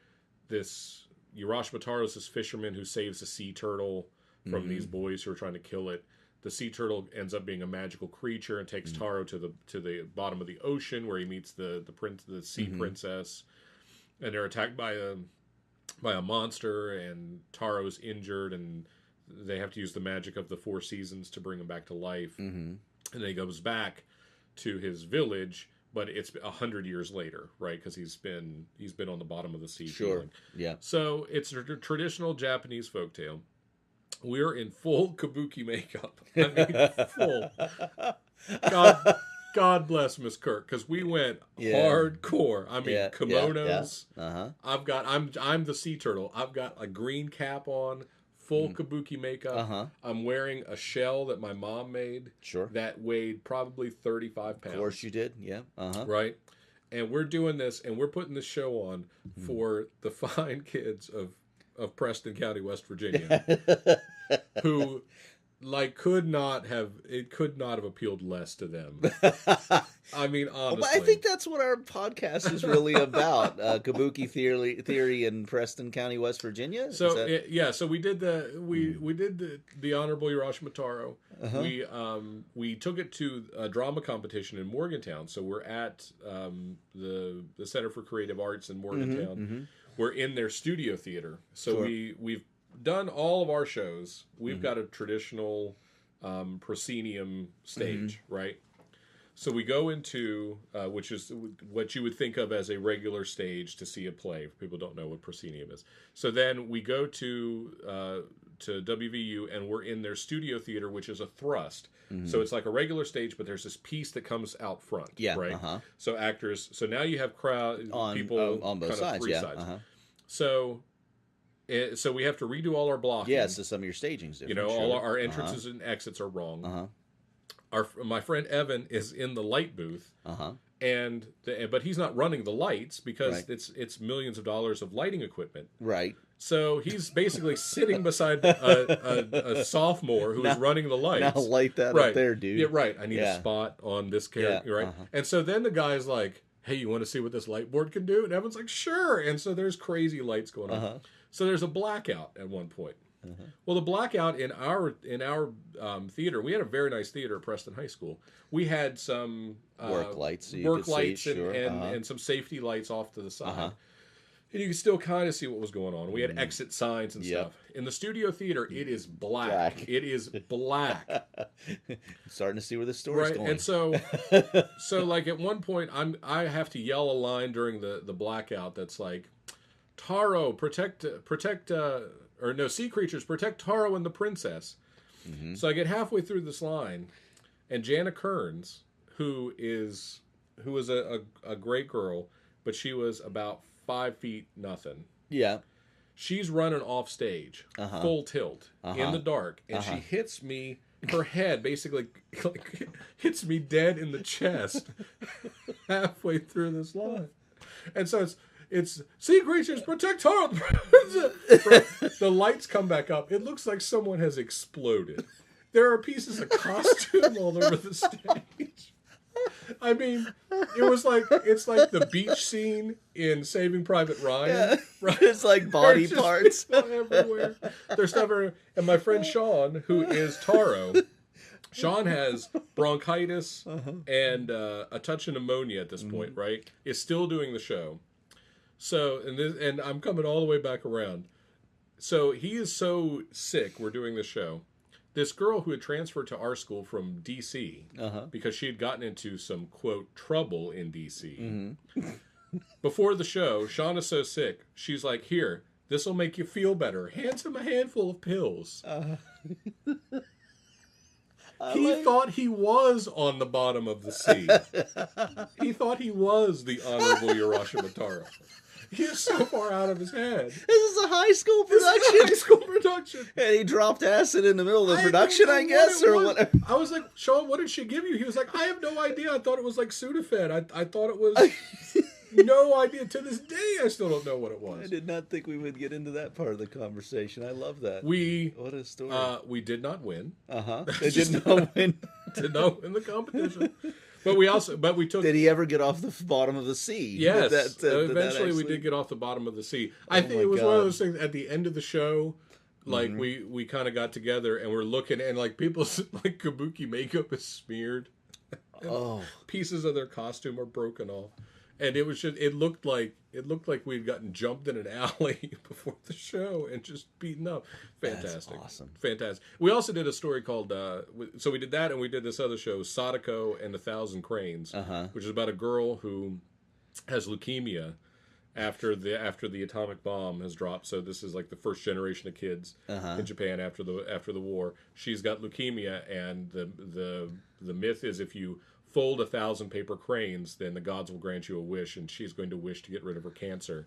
this Urashima Taro is this fisherman who saves a sea turtle from these boys who are trying to kill it. The sea turtle ends up being a magical creature and takes Taro to the bottom of the ocean, where he meets the sea princess, and they're attacked by a monster, and Taro's injured, and they have to use the magic of the 4 seasons to bring him back to life. And then he goes back to his village, but it's 100 years later, right? Because he's been on the bottom of the sea. Sure. Yeah. So it's a traditional Japanese folktale. We're in full kabuki makeup. I mean, full. God bless Miss Kirk, because we went hardcore. I mean, kimonos. I'm the sea turtle. I've got a green cap on, full kabuki makeup. I'm wearing a shell that my mom made. Sure. That weighed probably 35 pounds. Of course you did. Yeah. Right. And we're doing this, and we're putting this show on for the fine kids of Preston County, West Virginia, who could not have appealed less to them. I mean, honestly. But I think that's what our podcast is really about. Kabuki theory in Preston County, West Virginia. So so we did the Honorable Urashima Taro. We took it to a drama competition in Morgantown. So we're at the Center for Creative Arts in Morgantown. We're in their studio theater. So we've done all of our shows. We've got a traditional proscenium stage, right? So we go into, which is what you would think of as a regular stage to see a play. People don't know what proscenium is. So then we go to WVU, and we're in their studio theater, which is a thrust. So it's like a regular stage, but there's this piece that comes out front, right? So actors. So now you have people on both sides, three sides. So we have to redo all our blocking. Yeah, so some of your staging's different. All our entrances and exits are wrong. My friend Evan is in the light booth, but he's not running the lights because it's millions of dollars of lighting equipment. Right. So he's basically sitting beside a sophomore who is running the lights. Now light that up there, dude. Yeah, right. I need a spot on this character, right? And so then the guy's like, hey, you want to see what this light board can do? And Evan's like, sure. And so there's crazy lights going on. So there's a blackout at one point. Well, the blackout in our theater, we had a very nice theater at Preston High School. We had some work lights, and some safety lights off to the side. And you could still kind of see what was going on. We had exit signs and stuff. In the studio theater, it is black. It is black. Starting to see where the story's going. And so at one point, I have to yell a line during the blackout that's like, Taro, sea creatures, protect Taro and the princess. So I get halfway through this line, and Jana Kearns, who is a great girl, but she was about 5 feet nothing. Yeah. She's running off stage, full tilt, in the dark, and she hits me. Her head basically hits me dead in the chest halfway through this line. And so it's sea creatures, protect Taro. The lights come back up. It looks like someone has exploded. There are pieces of costume all over the stage. I mean, it's like the beach scene in Saving Private Ryan. Yeah. Right? It's like body parts everywhere. There's stuff everywhere. And my friend Sean, who is Taro, Sean has bronchitis and a touch of pneumonia at this point, right? Is still doing the show. So, and I'm coming all the way back around. So he is so sick, we're doing the show. This girl who had transferred to our school from D.C. Because she had gotten into some, quote, trouble in D.C. Before the show, Sean is so sick, she's like, here, this will make you feel better. Hands him a handful of pills. He thought he was on the bottom of the sea. He thought he was the Honorable Urashima Taro. He is so far out of his head. This is a high school production. And he dropped acid in the middle of the production, I guess, or whatever. I was like, Sean, what did she give you? He was like, I have no idea. I thought it was like Sudafed. I thought it was... no idea. To this day, I still don't know what it was. I did not think we would get into that part of the conversation. I love that. What a story. We did not win. They did not win. Did not win the competition. But we took. Did he ever get off the bottom of the sea? Yes. Eventually, we did get off the bottom of the sea. I think it was one of those things at the end of the show. Like we kind of got together and we're looking, and like people's like kabuki makeup is smeared. Pieces of their costume are broken off, and it was just it looked like we'd gotten jumped in an alley before the show and just beaten up. Fantastic. That's awesome. Fantastic. We also did a story called so we did that, and we did this other show, Sadako and 1,000 Cranes, which is about a girl who has leukemia after the atomic bomb has dropped. So this is like the first generation of kids in Japan after the war. She's got leukemia, and the myth is if you fold 1,000 paper cranes, then the gods will grant you a wish, and she's going to wish to get rid of her cancer.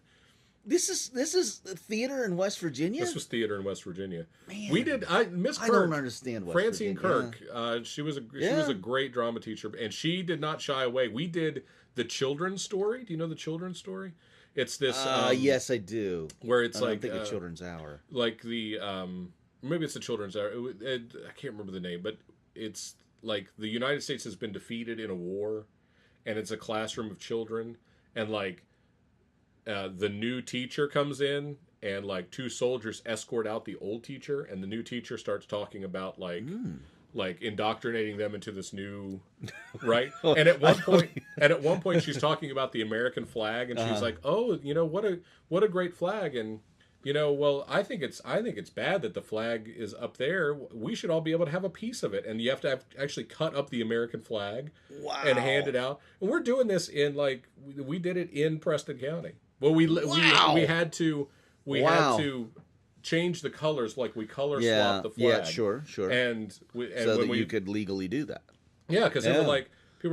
This is theater in West Virginia. This was theater in West Virginia. Man, we did. Miss Kirk. I don't understand West Francine Virginia. Kirk. She was a great drama teacher, and she did not shy away. We did the children's story. Do you know the children's story? It's this. Yes, I do. Where it's I think a children's hour. Like the maybe it's the children's hour. I can't remember the name, but it's like the United States has been defeated in a war, and it's a classroom of children, and like the new teacher comes in, and like two soldiers escort out the old teacher, and the new teacher starts talking about like indoctrinating them into this new right. And at one point she's talking about the American flag, and she's like, oh, you know, what a great flag. And you know, well, I think it's bad that the flag is up there. We should all be able to have a piece of it, and you have to actually cut up the American flag and hand it out. And we're doing this in like we did it in Preston County. Well, we had to change the colors, like we color swap the flag. Yeah, sure. And so that you could legally do that. Yeah, because people were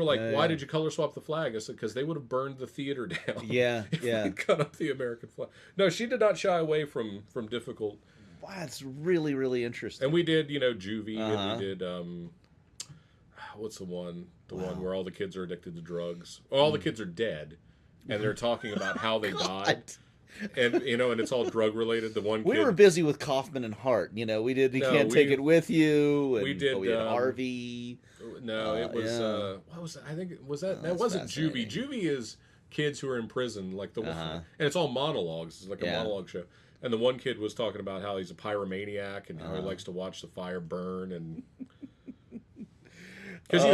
like, why did you color swap the flag? I said, because they would have burned the theater down. If we'd cut up the American flag. No, she did not shy away from difficult. Wow, that's really, really interesting. And we did, Juvie, and we did, what's the one? The one where all the kids are addicted to drugs. All the kids are dead, and they're talking about how they died. And and it's all drug related. The one we were busy with Kaufman and Hart. We did. You Can't Take It With You. And, we did. We had Harvey. No, it was. What was that? I think was that. That wasn't Juvie. Juvie is kids who are in prison, like the one, and it's all monologues. It's like a monologue show. And the one kid was talking about how he's a pyromaniac and how he likes to watch the fire burn and. Because you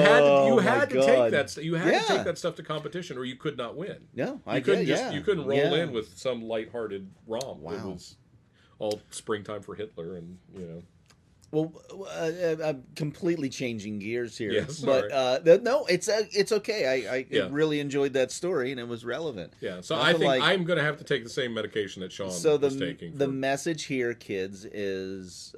had to take that stuff to competition, or you could not win. No, you couldn't roll in with some lighthearted romp. Wow. It was all springtime for Hitler, and Well, I'm completely changing gears here. Yeah, sorry. But no, it's okay. I really enjoyed that story, and it was relevant. Yeah, so I think I'm going to have to take the same medication that Sean was taking. The message here, kids, is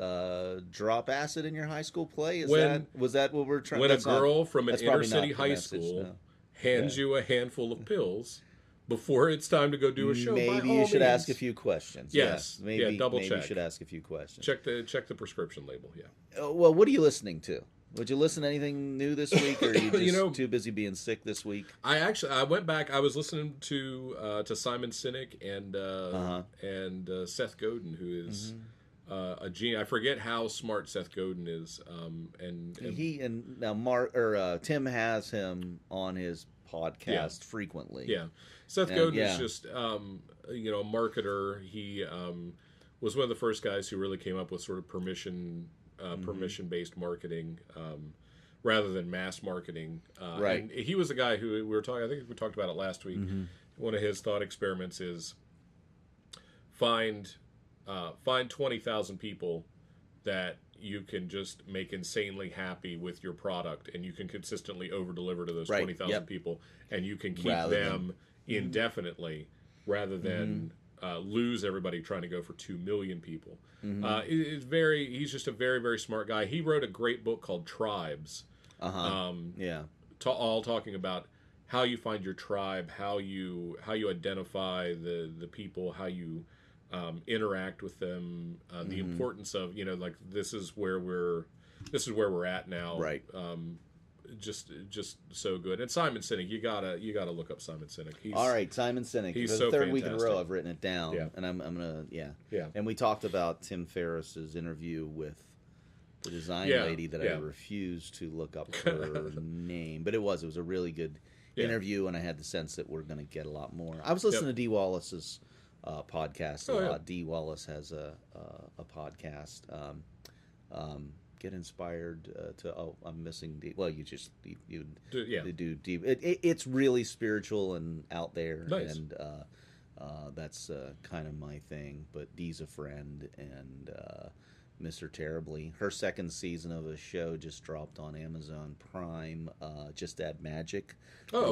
drop acid in your high school play. Was that what we're trying? When a girl from an inner city high school hands you a handful of pills before it's time to go do a show, maybe you should ask a few questions. Yes, double check. Maybe you should ask a few questions. Check the prescription label. Yeah. Well, what are you listening to? Would you listen to anything new this week, or are you just too busy being sick this week? I went back. I was listening to Simon Sinek and Seth Godin, who is a genius. I forget how smart Seth Godin is. And now Tim has him on his podcast frequently. Yeah. Seth Godin is just, a marketer. He was one of the first guys who really came up with sort of permission-based marketing rather than mass marketing. Right. And he was a guy who I think we talked about it last week. One of his thought experiments is find 20,000 people that you can just make insanely happy with your product, and you can consistently over-deliver to those 20,000 people, and you can keep them indefinitely rather than lose everybody trying to go for 2 million people. He's just a very, very smart guy. He wrote a great book called Tribes. All talking about how you find your tribe, how you identify the people, how you interact with them, the importance of like this is where we're at now. Right. just so good. And Simon Sinek, you gotta look up Simon Sinek. All right, Simon Sinek. He's the so third fantastic. week in a row I've written it down, and I'm gonna And we talked about Tim Ferriss's interview with the design lady that I refused to look up her name, but it was a really good interview, and I had the sense that we're going to get a lot more. I was listening to Dee Wallace's podcast a lot. Dee Wallace has a podcast. Get inspired to. Oh, I'm missing Dee. Well, you do Dee. It's really spiritual and out there, and that's kind of my thing. But Dee's a friend, and Mr. Terribly. Her second season of a show just dropped on Amazon Prime. Just Add Magic,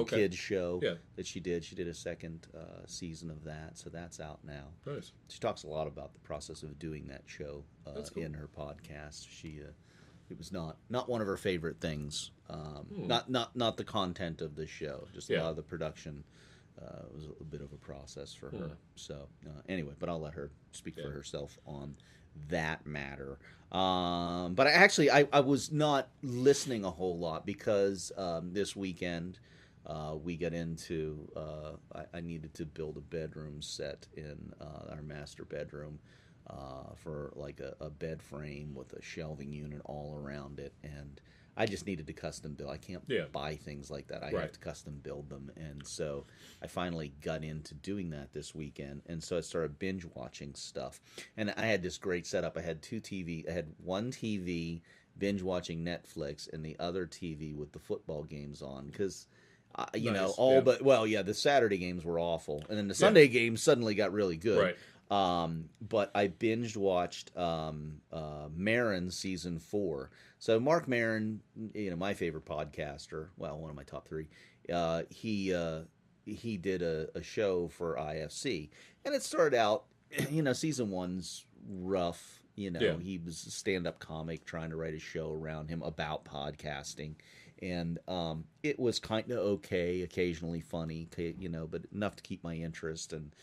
kids show that she did. She did a second season of that, so that's out now. Nice. She talks a lot about the process of doing that show in her podcast. She it was not one of her favorite things. Not the content of the show, just a lot of the production. Was a bit of a process for her. So anyway, but I'll let her speak for herself on that matter. But I was not listening a whole lot because this weekend we got into I needed to build a bedroom set in our master bedroom for like a bed frame with a shelving unit all around it, and I just needed to custom build. I can't buy things like that. I have to custom build them. And so I finally got into doing that this weekend. And so I started binge watching stuff. And I had this great setup. I had I had one TV binge watching Netflix and the other TV with the football games on. Because, the Saturday games were awful. And then the Sunday games suddenly got really good. Right. But I binged watched Maron season 4. So Mark Maron, my favorite podcaster, well, one of my top 3. He did a show for IFC, and it started out, season 1's rough. He was a stand-up comic trying to write a show around him about podcasting, and it was kind of okay, occasionally funny, but enough to keep my interest and.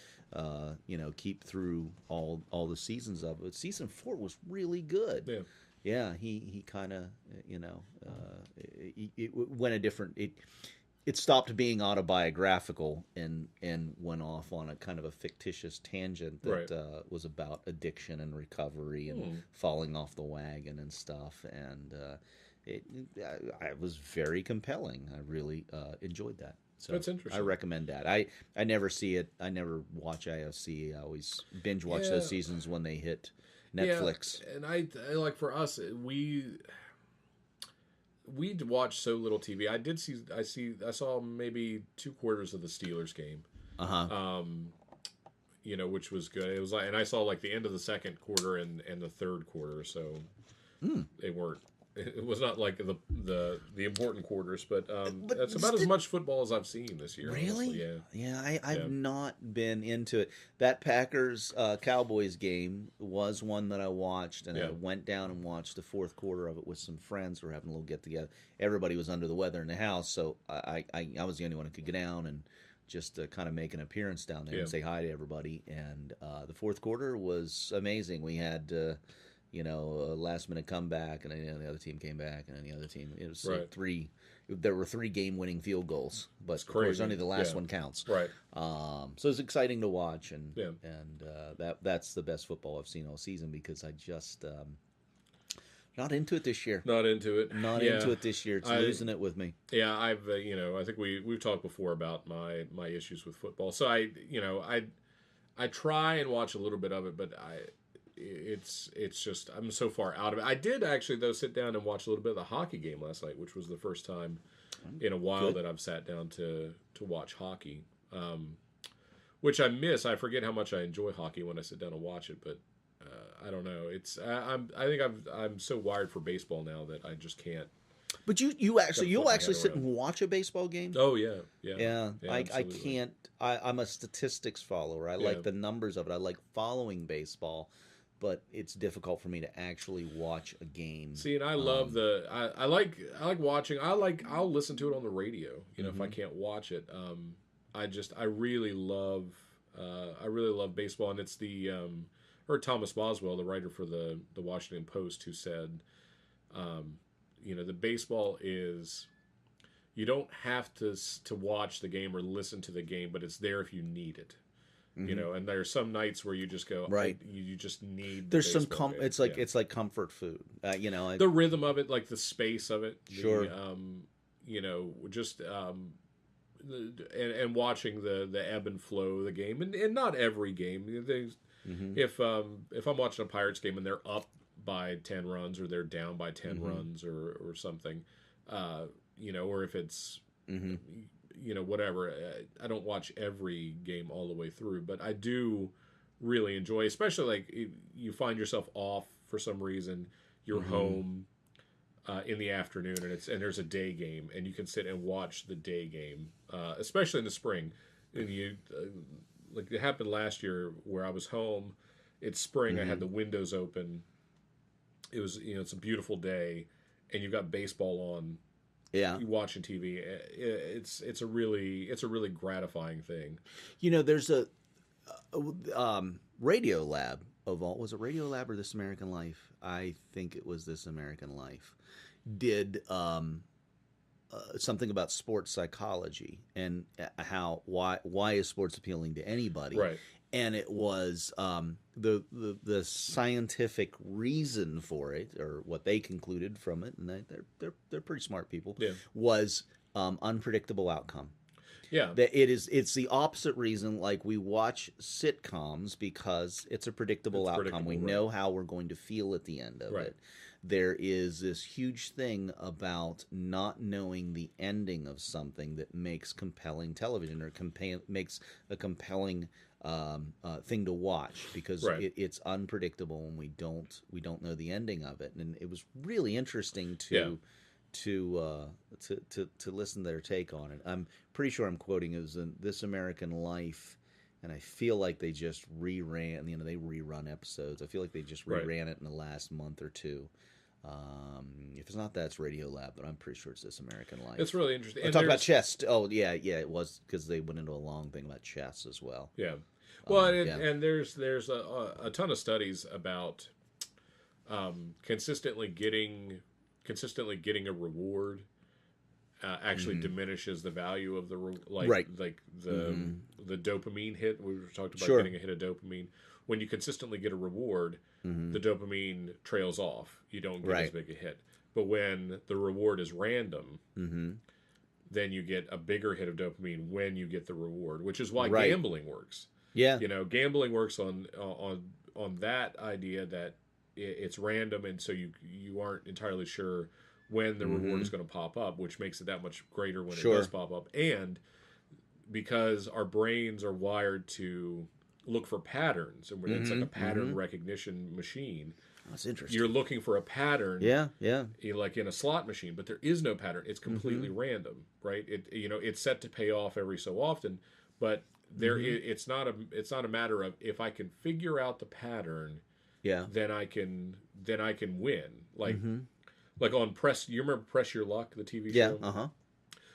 Keep through all the seasons of it. Season 4 was really good. Yeah. He kind of it went a different. It stopped being autobiographical and went off on a kind of a fictitious tangent that was about addiction and recovery and falling off the wagon and stuff. And it was very compelling. I really enjoyed that. So that's interesting. I recommend that. I never see it. I never watch IFC. I always binge watch those seasons when they hit Netflix. Yeah, and I like, for us, we watch so little TV. I saw maybe 2 quarters of the Steelers game. Which was good. It was like, and I saw like the end of the second quarter and the third quarter. So they weren't. It was not like the important quarters, but that's about as much football as I've seen this year. Really? Honestly. Yeah. I've not been into it. That Packers Cowboys game was one that I watched, and I went down and watched the fourth quarter of it with some friends. We were having a little get together. Everybody was under the weather in the house, so I was the only one who could get down and just kind of make an appearance down there and say hi to everybody. And the fourth quarter was amazing. We had. A last-minute comeback, and then the other team came back, and then the other team. It was 3. There were 3 game-winning field goals, but of course only the last one counts. Right. So it's exciting to watch, and that's the best football I've seen all season because I just not into it this year. Not into it. Not into it this year. It's losing it with me. Yeah, I've I think we've talked before about my issues with football. So I try and watch a little bit of it, but it's just I'm so far out of it. I did actually though sit down and watch a little bit of the hockey game last night, which was the first time in a while that I've sat down to watch hockey, which I miss. I forget how much I enjoy hockey when I sit down and watch it, but I don't know. I think I'm so wired for baseball now that I just can't. But you'll actually sit and watch a baseball game? Oh yeah. I can't. I'm a statistics follower. I like the numbers of it. I like following baseball, but it's difficult for me to actually watch a game. See, and I love I like watching. I'll listen to it on the radio. If I can't watch it, I really love baseball, and it's the heard Thomas Boswell, the writer for the Washington Post, who said, the baseball is you don't have to watch the game or listen to the game, but it's there if you need it. You know, and there's some nights where you just go, right. You just need. There's some it's like comfort food. You know, the rhythm of it, like the space of it. Sure. You know, just and watching the ebb and flow of the game, and not every game. If I'm watching a Pirates game and they're up by 10 runs or they're down by 10 runs or something, you know, or if it's you know, whatever. I don't watch every game all the way through, but I do really enjoy, especially like you find yourself off for some reason, you're home in the afternoon, and there's a day game, and you can sit and watch the day game, especially in the spring. And you like it happened last year where I was home. It's spring. I had the windows open. It was, you know, it's a beautiful day, and you've got baseball on. Yeah, you watching TV. It's a really gratifying thing. You know, there's a Radio Lab of all. Was it Radio Lab or This American Life? I think it was This American Life. Did something about sports psychology and why is sports appealing to anybody? Right. And it was the scientific reason for it, or what they concluded from it, and they're pretty smart people. Yeah. Was unpredictable outcome. Yeah, that it's the opposite reason. Like we watch sitcoms because it's a predictable outcome. We know how we're going to feel at the end of it. There is this huge thing about not knowing the ending of something that makes compelling television, or makes a compelling thing to watch, because it's unpredictable and we don't know the ending of it. And it was really interesting to listen to their take on it. I'm pretty sure I'm quoting it was in This American Life, and I feel like they just reran. You know, they rerun episodes. I feel like they just reran it in the last month or two. If it's not that, it's Radio Lab, but I'm pretty sure it's This American Life. It's really interesting. And talk about chess. Oh yeah, it was, because they went into a long thing about chess as well. Yeah. Well, and there's a ton of studies about consistently getting a reward actually diminishes the value of the the dopamine hit. We were talking about getting a hit of dopamine. When you consistently get a reward, the dopamine trails off. You don't get as big a hit. But when the reward is random, then you get a bigger hit of dopamine when you get the reward, which is why gambling works. Yeah, you know, gambling works on that idea that it's random, and so you aren't entirely sure when the reward is going to pop up, which makes it that much greater when it does pop up. And because our brains are wired to look for patterns, and it's like a pattern recognition machine. That's interesting. You're looking for a pattern. Yeah. Like in a slot machine, but there is no pattern. It's completely random, right? It's set to pay off every so often, but it's not a matter of, if I can figure out the pattern, then I can win. Like on Press, you remember Press Your Luck, the TV show? Yeah.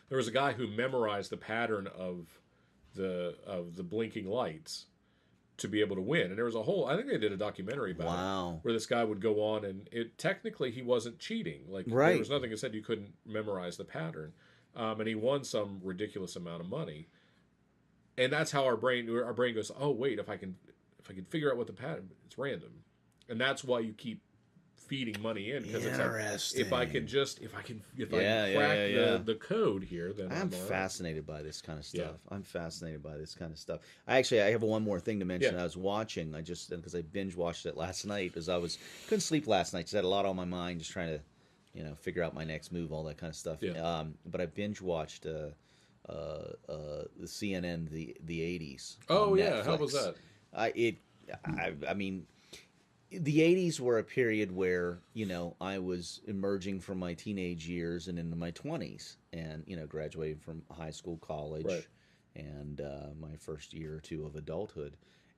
There was a guy who memorized the pattern of the blinking lights to be able to win. And there was I think they did a documentary about it, where this guy would go on, and technically he wasn't cheating. Like there was nothing that said you couldn't memorize the pattern. And he won some ridiculous amount of money. And that's how our brain goes, oh wait, if I can figure out what the pattern, it's random. And that's why you keep feeding money in, because it's like, if I can crack the code here, then I'm fascinated by this kind of stuff. I have one more thing to mention. I was watching, because I binge watched it last night, because couldn't sleep last night, just had a lot on my mind, just trying to figure out my next move, all that kind of stuff. But I binge watched the CNN the 80s. Oh yeah, how was that? I mean, the 80s were a period where, I was emerging from my teenage years and into my 20s, and, graduating from high school, college, and my first year or two of adulthood.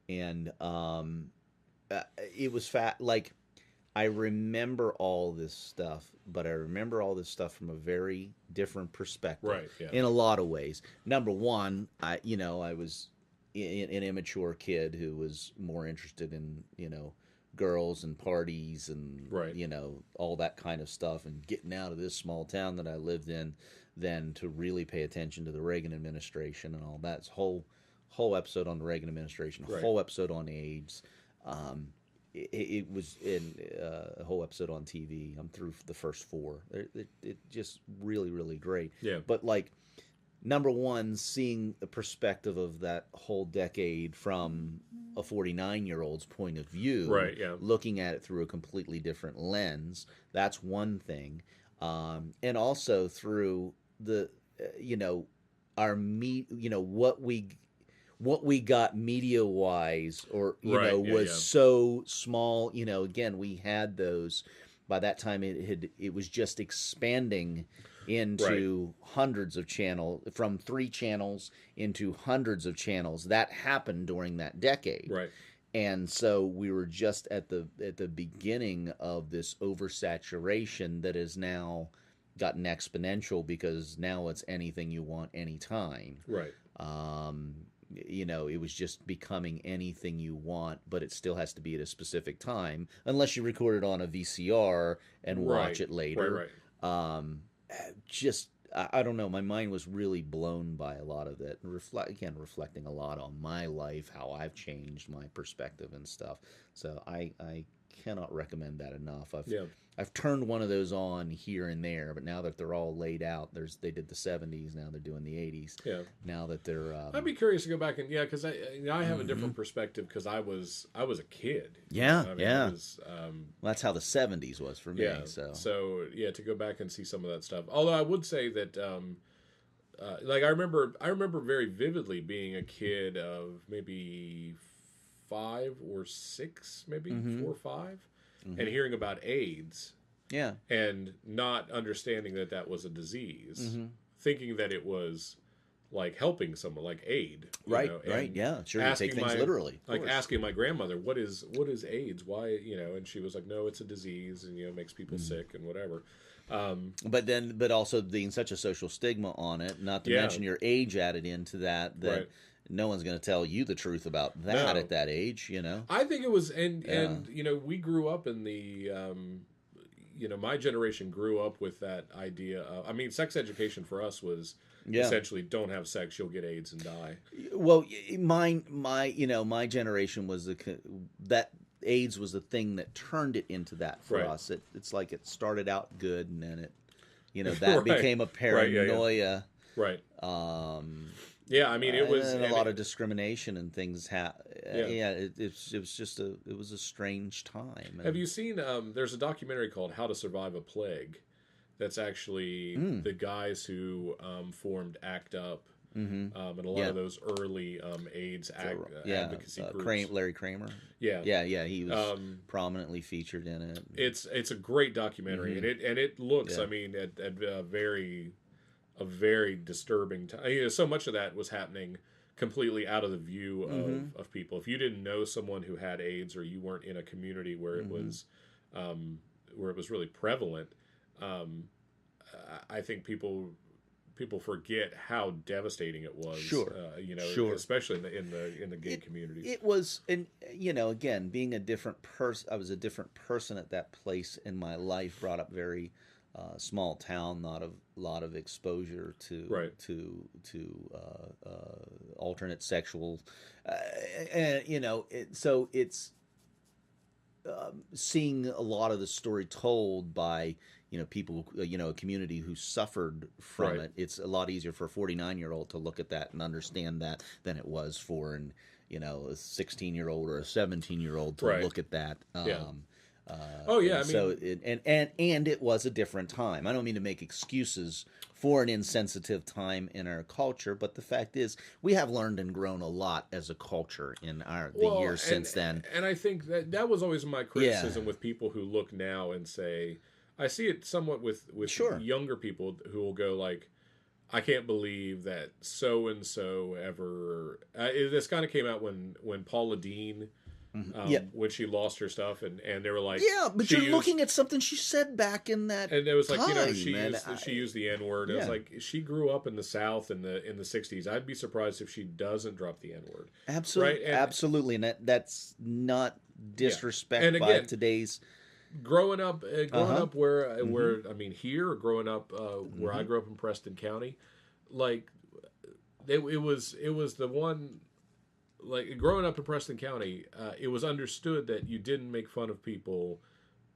And it was like, I remember all this stuff, but I remember all this stuff from a very different perspective, in a lot of ways. Number one, I was an immature kid who was more interested in, girls and parties and all that kind of stuff, and getting out of this small town that I lived in then to really pay attention to the Reagan administration and all that. It's whole episode on the Reagan administration, a whole episode on AIDS. It was in a whole episode on TV. I'm through the first 4. It just really, really great. Yeah. But like, number one, seeing the perspective of that whole decade from a 49-year-old's point of view, right? Yeah. Looking at it through a completely different lens. That's one thing, and also through the what we got media wise, or was so small. Again, we had those. By that time, it was just expanding into hundreds of channels, from 3 channels into hundreds of channels. That happened during that decade, right? And so we were just at the beginning of this oversaturation that has now gotten exponential, because now it's anything you want, anytime, right? It was just becoming anything you want, but it still has to be at a specific time, unless you record it on a VCR and watch it later. Right. I don't know. My mind was really blown by a lot of it. Reflecting a lot on my life, how I've changed my perspective and stuff. So I cannot recommend that enough. I've turned one of those on here and there, but now that they're all laid out, they did the 70s, now they're doing the 80s. Yeah. Now that they're I'd be curious to go back and because I have a different perspective, because I was a kid. Yeah, well, that's how the 70s was for me. Yeah. So to go back and see some of that stuff. Although I would say that I remember very vividly being a kid of maybe 5 or 6, maybe 4 or 5. And hearing about AIDS, and not understanding that was a disease, thinking that it was like helping someone, like aid, right? Yeah, sure. You take things literally, like asking my grandmother, "What is AIDS? Why?" And she was like, "No, it's a disease, and it makes people sick and whatever." But also being such a social stigma on it, not to mention your age added into that. Right. No one's going to tell you the truth about that at that age, I think it was, and we grew up in the, my generation grew up with that idea of, sex education for us was essentially, don't have sex, you'll get AIDS and die. Well, my generation was that AIDS was the thing that turned it into that for us. It's like it started out good, and then it, that became a paranoia. Right. It was a lot of discrimination and things. It was a strange time. Have you seen? There's a documentary called "How to Survive a Plague." That's actually the guys who formed ACT UP and a lot of those early AIDS advocacy groups. Larry Kramer. Yeah, he was prominently featured in it. It's a great documentary, and it looks. At a very disturbing time. So much of that was happening completely out of the view of people. If you didn't know someone who had AIDS, or you weren't in a community where it was really prevalent, I think people forget how devastating it was. Sure. Especially in the gay community. It was, and again, being a different person, I was a different person at that place in my life. Brought up very small town, not a lot of exposure to alternate sexual, so it's seeing a lot of the story told by people, a community who suffered from it. It's a lot easier for a 49-year-old to look at that and understand that than it was for a 16-year-old or a 17-year-old to look at that. So it was a different time. I don't mean to make excuses for an insensitive time in our culture, but the fact is, we have learned and grown a lot as a culture in the years since then. And I think that was always my criticism with people who look now and say, I see it somewhat with younger people who will go like, I can't believe that so and so ever. This kind of came out when Paula Deen. When she lost her stuff, and they were like, but you're looking at something she said back in that, and it was like, she used the N-word. It was like, she grew up in the South in the 60s. I'd be surprised if she doesn't drop the N-word. Absolutely, absolutely, and that's not disrespect by today's growing up where I mean here, or growing up where I grew up in Preston County, like it was the one. Like growing up in Preston County, it was understood that you didn't make fun of people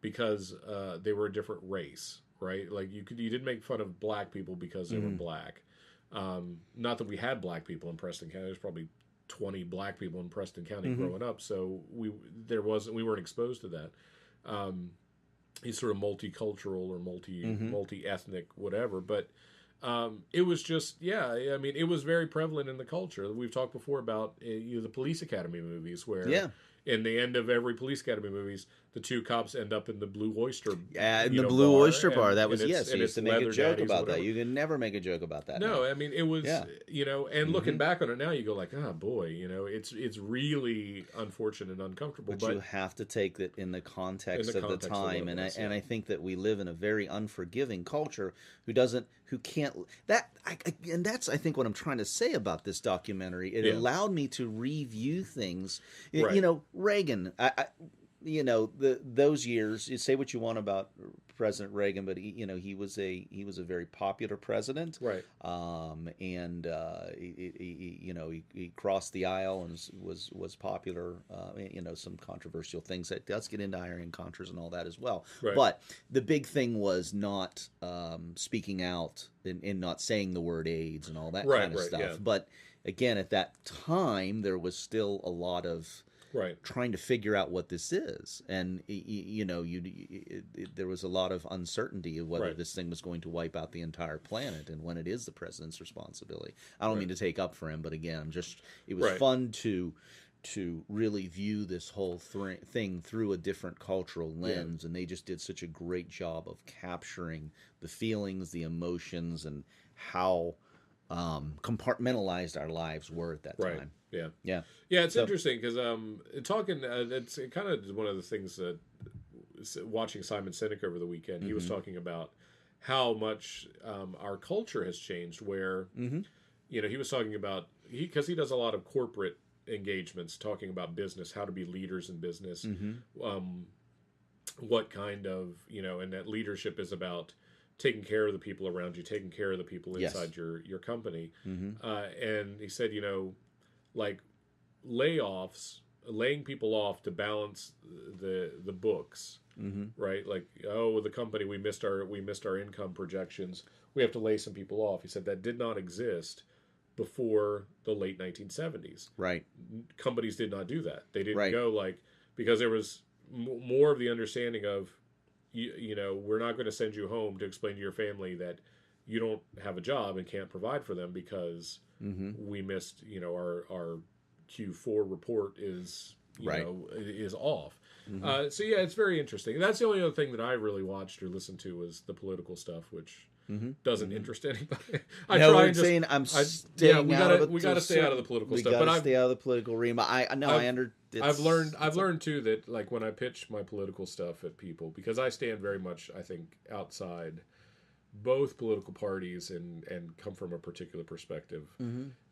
because they were a different race, right? Like you didn't make fun of black people because they were black. Not that we had black people in Preston County. There's probably 20 black people in Preston County growing up, so we weren't exposed to that. It's sort of multicultural or multi-ethnic, whatever, but. It was just, I mean, it was very prevalent in the culture. We've talked before about the Police Academy movies where in the end of every Police Academy movies, the two cops end up in the Blue Oyster in the Blue Oyster bar. That was, you used to make a joke about that. You can never make a joke about that. No, I mean, it was, and looking back on it now, you go like, oh boy, it's really unfortunate and uncomfortable. But you have to take it in the context of the time. And I think that we live in a very unforgiving culture who can't, and that's, I think, what I'm trying to say about this documentary. It allowed me to review things. Right. You know, Reagan, those years, you say what you want about President Reagan, but he was a very popular president, right? He crossed the aisle and was popular. Some controversial things that does get into Iron Contras and all that as well. Right. But the big thing was not speaking out and not saying the word AIDS and all that kind of stuff. Yeah. But again, at that time, there was still a lot of trying to figure out what this is, and there was a lot of uncertainty of whether this thing was going to wipe out the entire planet, and when it is the president's responsibility. I don't mean to take up for him, but again, it was fun to really view this whole thing through a different cultural lens, and they just did such a great job of capturing the feelings, the emotions, and how compartmentalized our lives were at that time. Yeah. It's interesting because it's kind of one of the things that watching Simon Sinek over the weekend, he was talking about how much our culture has changed. Where he was talking about because he does a lot of corporate engagements, talking about business, how to be leaders in business, what kind of and that leadership is about taking care of the people around you, taking care of the people inside your company. And he said, like layoffs, laying people off to balance the books, right? Like, the company, we missed our income projections, we have to lay some people off. He said that did not exist before the late 1970s. Right. Companies did not do that. They didn't go because there was more of the understanding of, we're not going to send you home to explain to your family that you don't have a job and can't provide for them because we missed, our Q4 report is, is off. So it's very interesting. That's the only other thing that I really watched or listened to was the political stuff, which doesn't interest anybody. We got to stay out of the political stuff. We got to stay out of the political arena. I've learned too that like when I pitch my political stuff at people, because I stand very much, I think, outside both political parties and come from a particular perspective.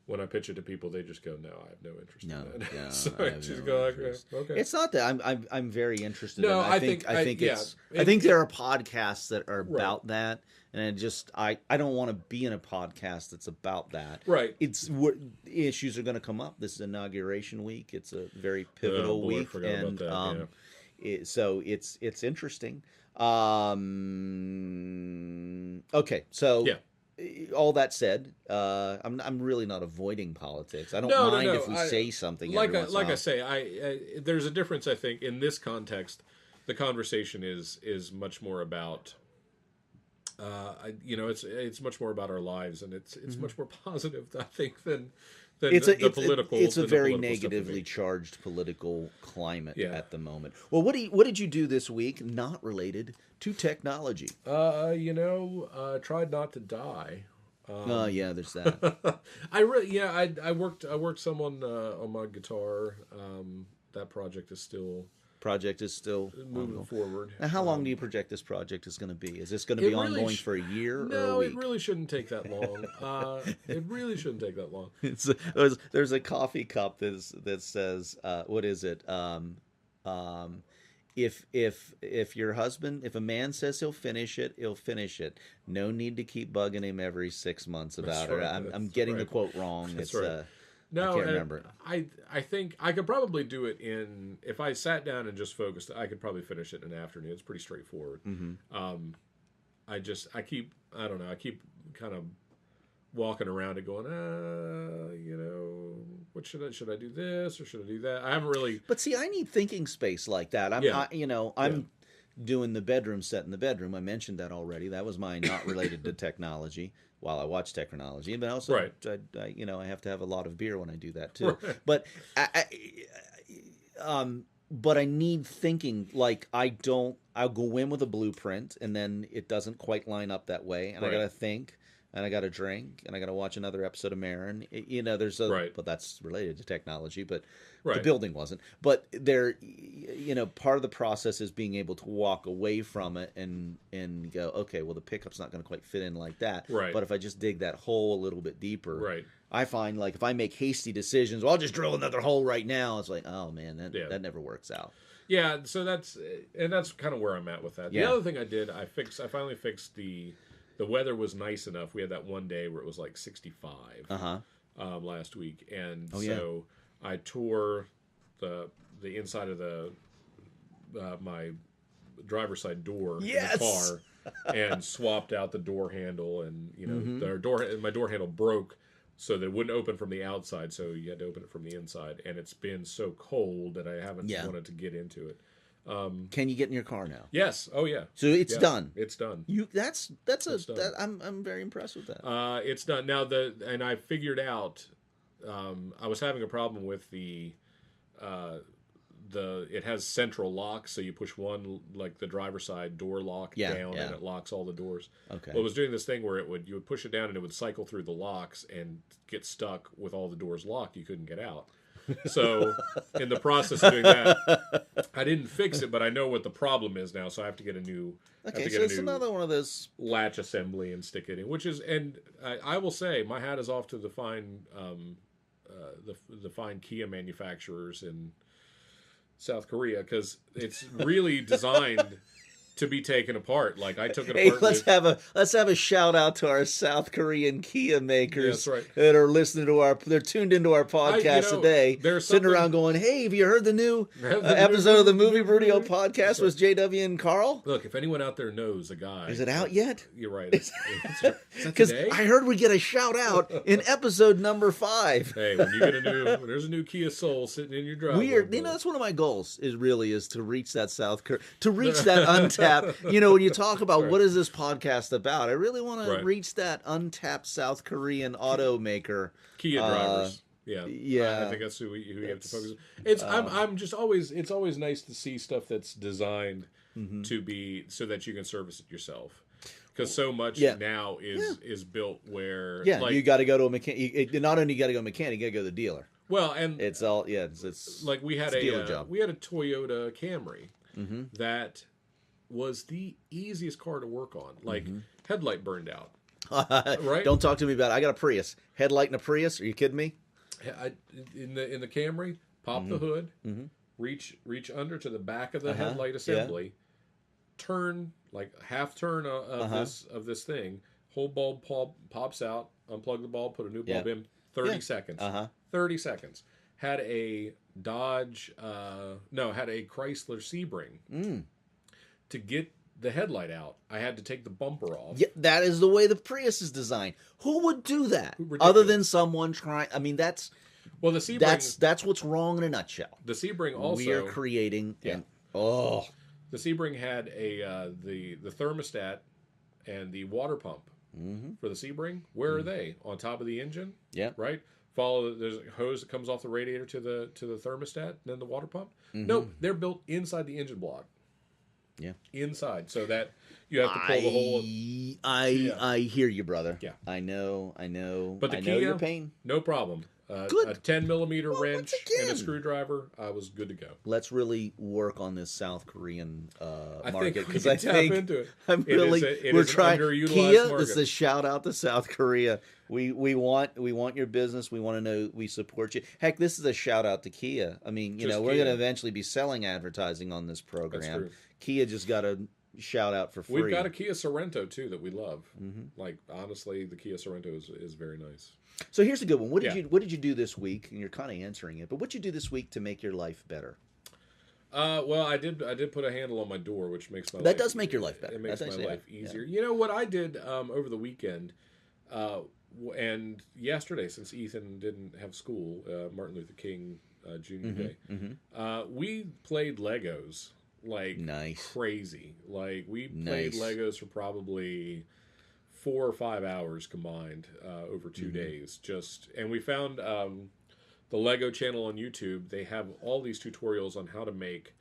When I pitch it to people, they just go, "No, I have no interest in that." Yeah, so I just go, "Okay." It's not that I'm very interested. No, I think there are podcasts that are about that, and I don't want to be in a podcast that's about that. Right. It's what issues are going to come up. This is inauguration week. It's a very pivotal week, and so it's interesting. Okay, so. Yeah. All that said, I'm really not avoiding politics. I don't mind if we say something. Like I say, there's a difference. I think in this context, the conversation is much more about, it's much more about our lives, and it's much more positive, I think, than the political. It's a very negatively charged political climate at the moment. Well, what did you do this week? Not related to technology. Tried not to die. There's that. I worked some on my guitar. That project is still moving forward. Now, how long do you project this project is going to be? Is this going to be ongoing for a year or a week? No, it really shouldn't take that long. It really shouldn't take that long. There's a coffee cup that says, what is it? if your husband, if a man says he'll finish it, he'll finish it. No need to keep bugging him every 6 months about it. I'm getting the quote wrong. That's it's right. No, I can't remember. I think I could probably do it if I sat down and just focused. I could probably finish it in an afternoon. It's pretty straightforward. I keep kind of walking around it going, what should I do this or should I do that? I haven't really. But see, I need thinking space like that. I'm doing the bedroom set in the bedroom. I mentioned that already. That was mine, not related to technology. While I watch technology, but also, right. I have to have a lot of beer when I do that too. Right. But but I need thinking. Like I'll go in with a blueprint, and then it doesn't quite line up that way, and I gotta think, and I gotta drink, and I gotta watch another episode of Marin. There's but that's related to technology, but the building wasn't. But part of the process is being able to walk away from it and go, okay, well, the pickup's not going to quite fit in like that. Right. But if I just dig that hole a little bit deeper, right. I find like if I make hasty decisions, well, I'll just drill another hole right now. It's like, oh man, that never works out. Yeah, so that's kind of where I'm at with that. The other thing I did, I finally fixed the weather was nice enough. We had that one day where it was like 65 last week, and I tore the inside of my driver's side door in the car and swapped out the door handle, and my door handle broke, so that it wouldn't open from the outside, so you had to open it from the inside, and it's been so cold that I haven't wanted to get into it. Can you get in your car now? Yes. Oh yeah. So it's done. It's done. I'm very impressed with that. It's done now. And I figured out I was having a problem with it has central lock, so you push one, like the driver's side door lock down, and it locks all the doors. Okay. Well, it was doing this thing where you would push it down and it would cycle through the locks and get stuck with all the doors locked. You couldn't get out. So in the process of doing that, I didn't fix it, but I know what the problem is now, so I have to get a new. Okay, so it's another one of those latch assembly and stick it in, which is, and I will say, my hat is off to the fine, the fine Kia manufacturers in South Korea, because it's really designed to be taken apart. Like I took it apart. Let's have a shout out to our South Korean Kia makers that are listening to they're tuned into our podcast today. They're sitting around going, "Hey, have you heard the new episode of the Movie Brewdio podcast with JW and Karl?" Look, if anyone out there knows a guy, is it out yet? You're right. Because I heard we get a shout out in episode number 5. Hey, when you get there's a new Kia Soul sitting in your driveway. That's one of my goals. Is to reach that that untapped. When you talk about what is this podcast about, I really want to reach that untapped South Korean automaker. Kia drivers. I think that's who you have to focus on. It's always nice to see stuff that's designed to be so that you can service it yourself. Because so much now is built where you got to go to a mechanic. Not only you got to go to a mechanic, you got to go to the dealer. Well, and it's all it's like we had a Toyota Camry that was the easiest car to work on. Like headlight burned out. Right? Don't talk to me about it. I got a Prius. Headlight in a Prius? Are you kidding me? In the Camry, pop the hood, reach under to the back of the headlight assembly, turn like half turn of this thing, whole bulb pops out, unplug the bulb, put a new bulb in, 30 seconds. 30 seconds. Had a Chrysler Sebring. To get the headlight out, I had to take the bumper off. Yeah, that is the way the Prius is designed. Who would do that? Other than someone trying? I mean, the Sebring. That's what's wrong in a nutshell. The Sebring also. We are creating. The Sebring had the thermostat and the water pump for the Sebring. Where are they? On top of the engine. Yeah. Right. There's a hose that comes off the radiator to the thermostat, and then the water pump. Nope, they're built inside the engine block. Yeah, inside, so that you have to pull the whole. I hear you, brother. Yeah, I know. But the I Kia, know your pain. No problem. a 10 millimeter wrench and a screwdriver, I was good to go. Let's really work on this South Korean market, because I think into it. We're trying. Kia, market. This is a shout out to South Korea. We want your business. We want to know we support you. Heck, this is a shout out to Kia. I mean, we're going to eventually be selling advertising on this program. That's true. Kia just got a shout out for free. We've got a Kia Sorento too that we love. Like, honestly, the Kia Sorento is very nice. So here's a good one. What did you do this week? And you're kind of answering it, but what did you do this week to make your life better? Well, I did put a handle on my door, which makes my life does make your life better. It makes my life easier. Yeah. You know what I did over the weekend, and yesterday, since Ethan didn't have school, Martin Luther King Jr. Day, we played Legos like crazy. Like, we played Legos for probably 4 or 5 hours combined over 2 days. And we found the Lego channel on YouTube. They have all these tutorials on how to make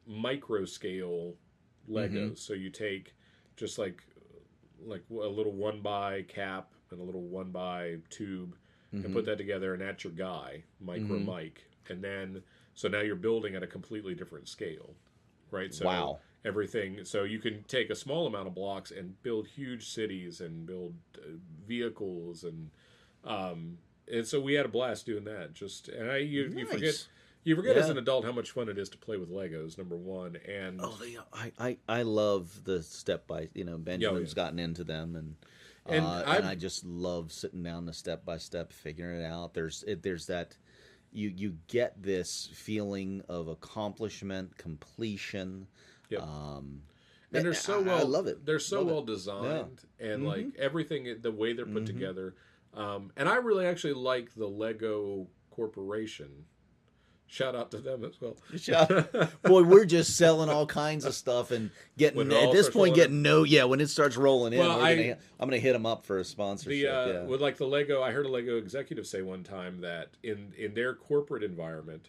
micro scale Legos. So you take just like a little 1x cap and a little 1x tube and put that together, and that's your guy, micro Mike. And then so now you're building at a completely different scale, right? So everything. So you can take a small amount of blocks and build huge cities and build vehicles, and so we had a blast doing that. You forget as an adult how much fun it is to play with Legos. Number one, and I love the step by. Benjamin's gotten into them, and I just love sitting down the step by step, figuring it out. There's that. You get this feeling of accomplishment, completion. Yep. And they're so well. I love it. They're so well designed, and like everything, the way they're put together. And I really actually like the Lego Corporation. Shout out to them as well. Boy, we're just selling all kinds of stuff and getting when it starts rolling in, I'm going to hit them up for a sponsorship. With like the Lego, I heard a Lego executive say one time that in their corporate environment,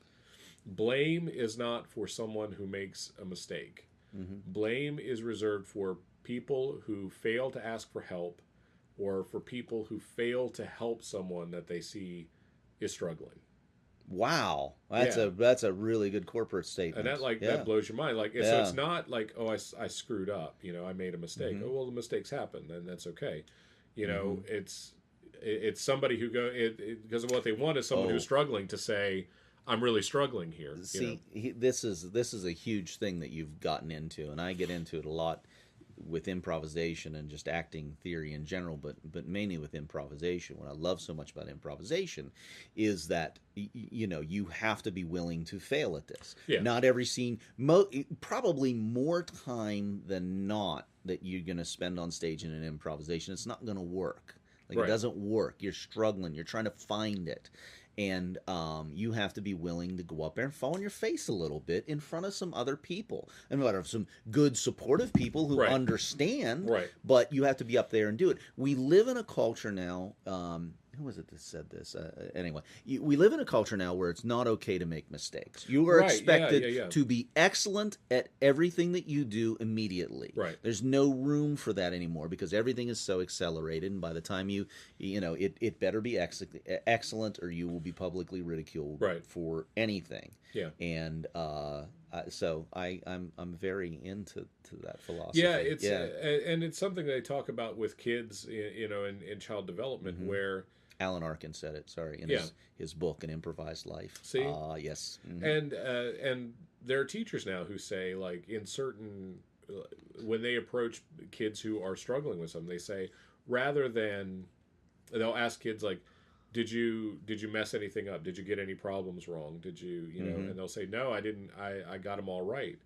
blame is not for someone who makes a mistake. Blame is reserved for people who fail to ask for help, or for people who fail to help someone that they see is struggling. Wow, that's a really good corporate statement. And that blows your mind. Like, so it's not like, oh, I screwed up. I made a mistake. Oh, well, the mistakes happen, and that's okay. It's somebody who because of what they want is someone who's struggling to say, I'm really struggling here. See, this is a huge thing that you've gotten into, and I get into it a lot with improvisation and just acting theory in general, but mainly with improvisation. What I love so much about improvisation is that you have to be willing to fail at this. Not every scene, probably more time than not that you're going to spend on stage in an improvisation, it's not going to work. It doesn't work. You're struggling. You're trying to find it. And you have to be willing to go up there and fall on your face a little bit in front of some other people, and of some good supportive people who understand. But you have to be up there and do it. We live in a culture now. Who was it that said this? Anyway, we live in a culture now where it's not okay to make mistakes. You are expected to be excellent at everything that you do immediately. There's no room for that anymore because everything is so accelerated, and by the time it better be excellent, or you will be publicly ridiculed for anything. And so I'm very into that philosophy. And it's something they talk about with kids, in child development, where Alan Arkin said it. Sorry, in his book, An Improvised Life. See, yes, and there are teachers now who say, like, in certain when they approach kids who are struggling with something, they say, rather than they'll ask kids like, Did you mess anything up? Did you get any problems wrong? Did you and they'll say, no, I didn't. I got them all right.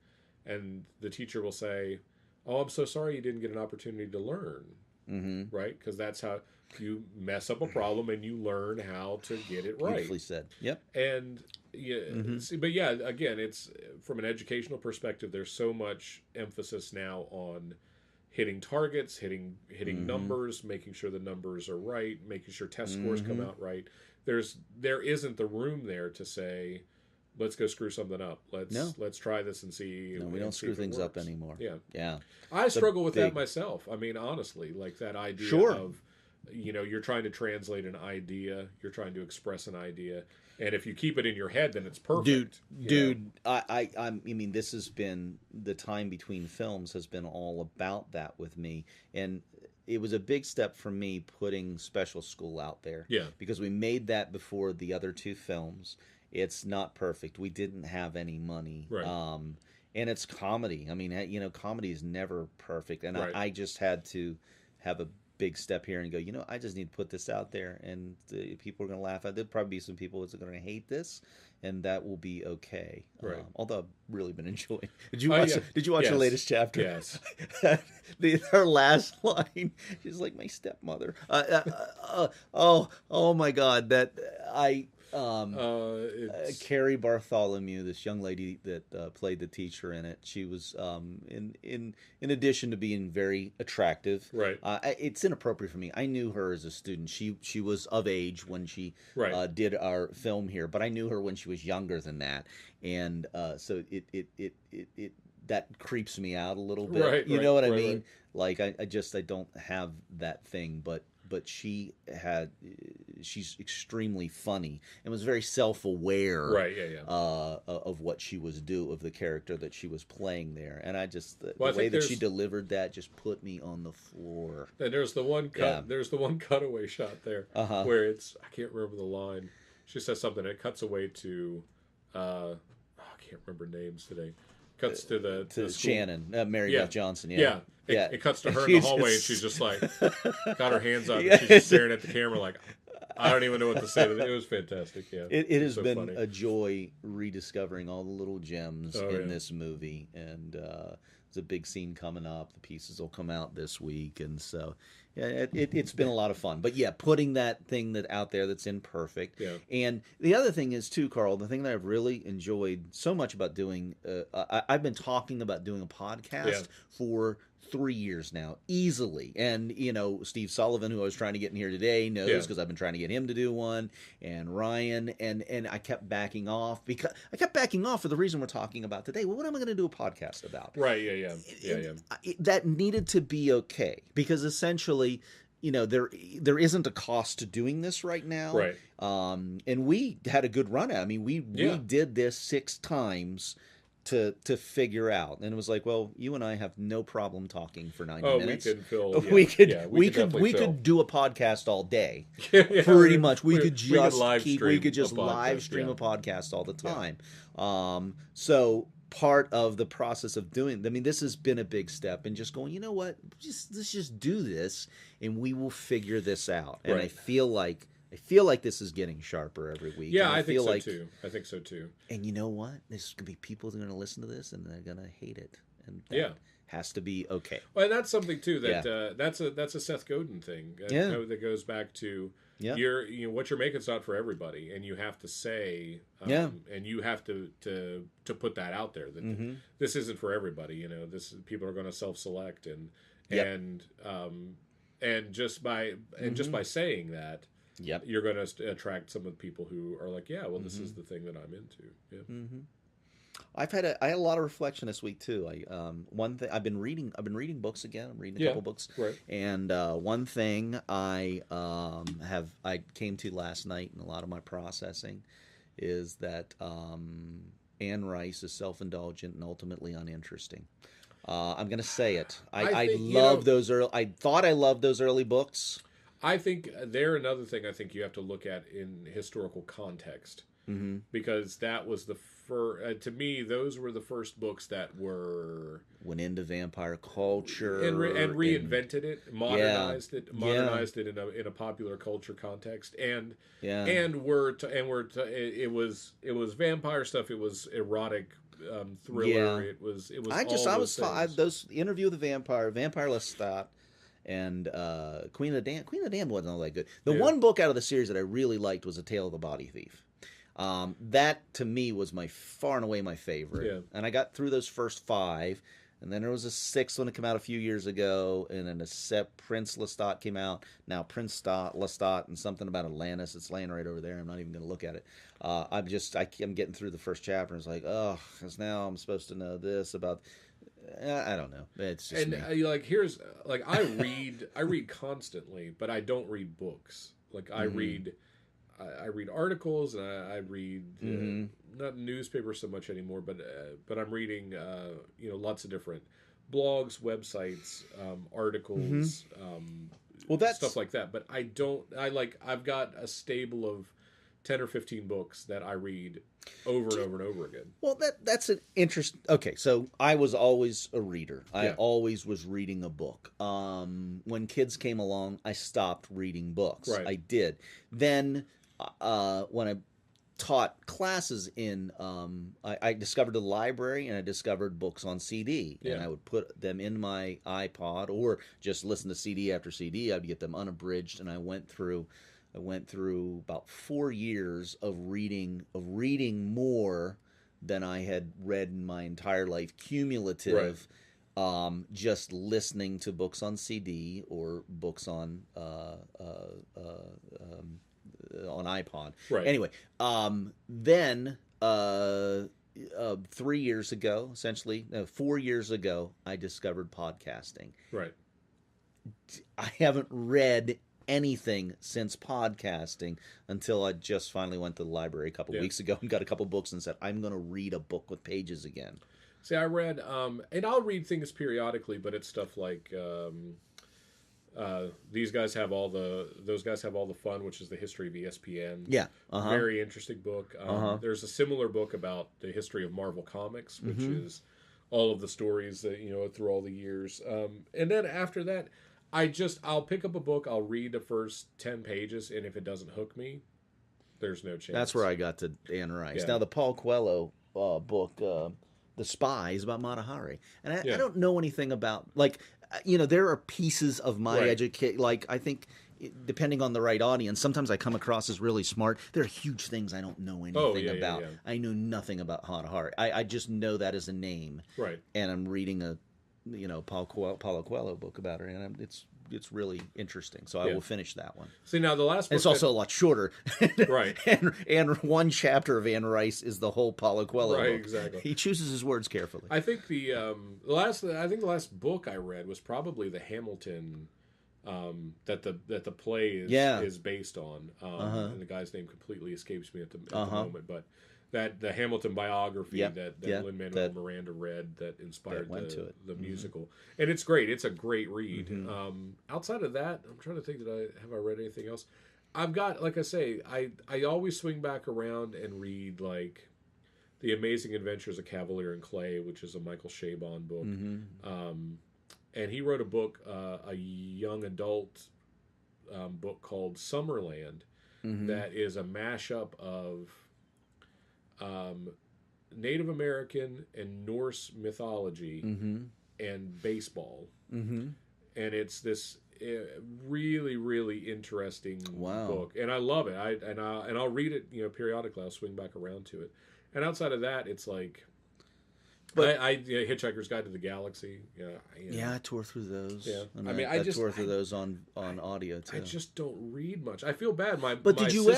And the teacher will say, oh, I'm so sorry you didn't get an opportunity to learn. Right? Because that's how you mess up a problem and you learn how to get it right. Beautifully said. Yep. And again, it's from an educational perspective, there's so much emphasis now on hitting targets, hitting numbers, making sure the numbers are right, making sure test scores come out right. There isn't the room there to say, let's go screw something up. Let's try this and see. No, we don't screw things up anymore. Yeah. I struggle with that myself. I mean, honestly, like that idea of you're trying to translate an idea, you're trying to express an idea, and if you keep it in your head, then it's perfect. Dude, I mean, this has been the time between films has been all about that with me, and it was a big step for me putting Special School out there. Yeah, because we made that before the other two films. It's not perfect. We didn't have any money. Right. And it's comedy. I mean, comedy is never perfect, and right. I just had to have a big step here and go, I just need to put this out there, and people are going to laugh at it. There'll probably be some people that are going to hate this, and that will be okay. Right. Although I've really been enjoying. Did you watch the latest chapter? Yes. Her last line, she's like my stepmother. Oh my God, that Carrie Bartholomew, this young lady that played the teacher in it, she was in addition to being very attractive. Right. It's inappropriate for me. I knew her as a student. She was of age when she did our film here, but I knew her when she was younger than that, and so it that creeps me out a little bit. Right, you know what I mean? Right. Like I don't have that thing, but she's extremely funny and was very self-aware of what she was of the character that she was playing there, and I just the way that she delivered that just put me on the floor. And there's the one there's the one cutaway shot there where I can't remember the line. She says something, and it cuts away to I can't remember names today. Cuts to the Shannon, Mary Beth Johnson. It cuts to her in the hallway, and she's just like got her hands up, and she's just staring at the camera like, I don't even know what to say. It was fantastic. Yeah, it has been funny. A joy rediscovering all the little gems in this movie, and there's a big scene coming up. The pieces will come out this week, and so it's been a lot of fun. But putting that thing out there that's imperfect. Yeah. And the other thing is too, Karl, the thing that I've really enjoyed so much about doing, I've been talking about doing a podcast for 3 years now, easily. And, Steve Sullivan, who I was trying to get in here today, knows because I've been trying to get him to do one, and Ryan, and I kept backing off for the reason we're talking about today. Well, what am I going to do a podcast about? Right, yeah. That needed to be okay, because essentially, there isn't a cost to doing this right now. Right. And we had a good run at it. I mean, we did this 6 times to figure out, and it was like, well, you and I have no problem talking for 90 minutes. We could do a podcast all day. Pretty much. We could just live stream a podcast all the time. So part of the process of doing, I mean, this has been a big step, and just going, you know what, let's just do this, and we will figure this out. And I feel like this is getting sharper every week. Yeah, I think so too. And you know what? There's going to be people that are going to listen to this, and they're going to hate it. And that has to be okay. Well, and that's something too that that's a Seth Godin thing. That goes back to what you're making is not for everybody, and you have to say and you have to put that out there that this isn't for everybody. People are going to self-select and just by saying that. Yep. You're going to attract some of the people who are like, this is the thing that I'm into. Yeah. Mm-hmm. I had a lot of reflection this week too. One thing I've been reading books again. I'm reading a couple books, right. And one thing I came to last night in a lot of my processing is that Anne Rice is self-indulgent and ultimately uninteresting. I'm going to say it. I thought I loved those early books. I think they're another thing I think you have to look at in historical context, because that was the first. To me, those were the first books that went into vampire culture and reinvented it, modernized it in a popular culture context, it was vampire stuff. It was erotic. Thriller. It was. Those Interview with the Vampire Lestat. And Queen of the Damned wasn't all that good. The one book out of the series that I really liked was A Tale of the Body Thief. That to me was far and away my favorite. Yeah. And I got through those first 5, and then there was a 6th one that came out a few years ago, and then Prince Lestat came out. Now Prince Lestat and something about Atlantis. It's laying right over there. I'm not even going to look at it. I'm getting through the first chapter, and it's like, because now I'm supposed to know this about. I don't know. It's just like here's like I read constantly, but I don't read books. Like I read articles and I read not newspapers so much anymore, but I'm reading lots of different blogs, websites, articles, well, that's stuff like that. But I've got a stable of 10 or 15 books that I read over and over and over again. Well, that's an interest. Okay, so I was always a reader. I always was reading a book. When kids came along, I stopped reading books. Right. I did. Then when I taught classes I discovered a library and I discovered books on CD. And I would put them in my iPod or just listen to CD after CD. I'd get them unabridged, and I went through about 4 years of reading more than I had read in my entire life, cumulative, just listening to books on CD or books on iPod. Right. Anyway, then 3 years ago, essentially, 4 years ago, I discovered podcasting. Right. I haven't read anything since podcasting until I just finally went to the library a couple weeks ago and got a couple books and said, I'm going to read a book with pages again. See, I read, and I'll read things periodically, but it's stuff like those guys have all the fun, which is the history of ESPN. Yeah. Very interesting book. There's a similar book about the history of Marvel Comics, which is all of the stories that, through all the years. And then after that, I'll pick up a book, I'll read the first 10 pages, and if it doesn't hook me, there's no chance. That's where I got to Anne Rice. Yeah. Now, the Paul Coelho book, The Spy, is about Mata Hari. And I don't know anything about, there are pieces of my education, I think, depending on the right audience, sometimes I come across as really smart. There are huge things I don't know anything about. Yeah. I know nothing about Mata Hari. I just know that as a name. Right. And I'm reading a Paulo Coelho book about her, and it's really interesting. So I will finish that one. See, now the last book it's also a lot shorter, right? And one chapter of Anne Rice is the whole Paulo Coelho book. Exactly. He chooses his words carefully. I think the last book I read was probably the Hamilton that the play is based on. And the guy's name completely escapes me at the moment, but. That the Hamilton biography that Lin-Manuel Miranda read that inspired the musical. And it's great. It's a great read. Outside of that, I'm trying to think, have I read anything else? I've got, like I say, I always swing back around and read like The Amazing Adventures of Cavalier and Clay, which is a Michael Chabon book. And he wrote a book, a young adult book called Summerland, that is a mashup of Native American and Norse mythology and baseball, and it's this really, really interesting book, and I love it. I'll read it periodically. I'll swing back around to it, and outside of that, it's like. But Hitchhiker's Guide to the Galaxy. I tore through those. Yeah, and I tore through those on audio too. I just don't read much. I feel bad. Did you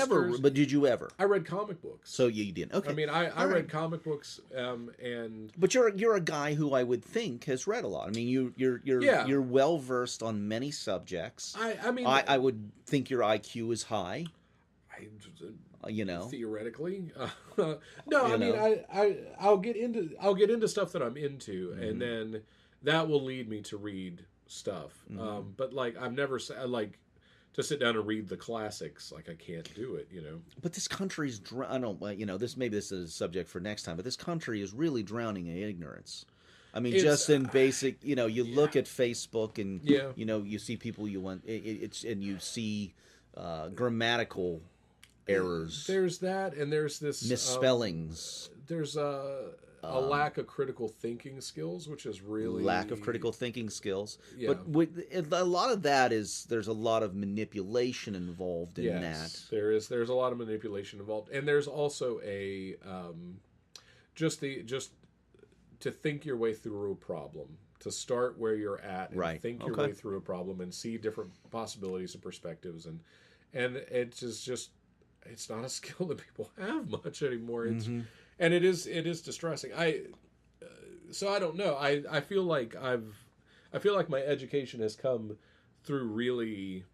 ever? I read comic books. So you did. Okay. I mean, I read comic books, and but you're a guy who I would think has read a lot. I mean, you're well versed on many subjects. I would think your IQ is high. Theoretically, I'll get into stuff that I'm into, and then that will lead me to read stuff. But I've never to sit down and read the classics. I can't do it. But this country's this is a subject for next time. But this country is really drowning in ignorance. I mean, just in basic, look at Facebook and you see people and you see grammatical errors. There's that, and there's this misspellings. There's a lack of critical thinking skills, which is really lack of critical thinking skills. Yeah. But a lot of that is there's a lot of manipulation involved in that. There's a lot of manipulation involved, and there's also a just to think your way through a problem, to start where you're at and think your way through a problem and see different possibilities and perspectives, and it's just. It's not a skill that people have much anymore. And it is distressing. so I don't know. I feel like my education has come through really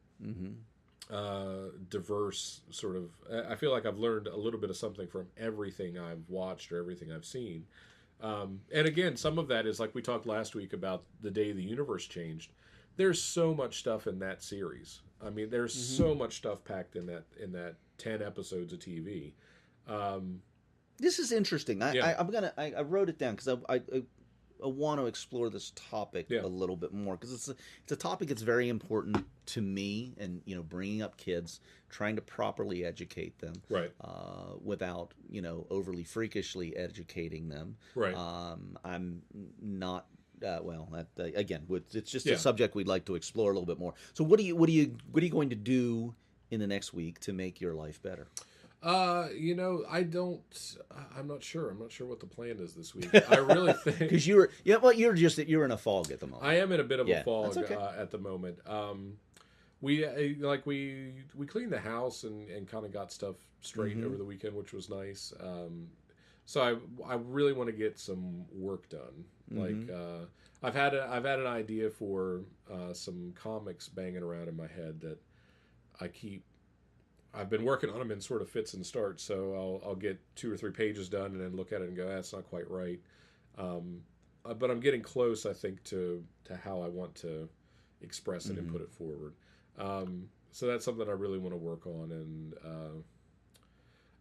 diverse sort of. I feel like I've learned a little bit of something from everything I've watched or everything I've seen. And again, some of that is like we talked last week about the day the universe changed. There's so much stuff in that series. I mean, there's so much stuff packed in that 10 episodes of TV. This is interesting. I wrote it down because I want to explore this topic a little bit more because it's a topic that's very important to me, and bringing up kids, trying to properly educate them, right, without overly freakishly educating them. Right. I'm not. Again, it's just a subject we'd like to explore a little bit more. So, what are you going to do in the next week to make your life better? I'm not sure. I'm not sure what the plan is this week. I really think because you're in a fog at the moment. I am in a bit of a fog at the moment. We cleaned the house and kind of got stuff straight over the weekend, which was nice. So I really want to get some work done. Like I've had an idea for some comics banging around in my head that I've been working on them in sort of fits and starts, so I'll get 2 or 3 pages done and then look at it and go, that's not quite right. But I'm getting close, I think, to how I want to express it and put it forward. So that's something I really want to work on, and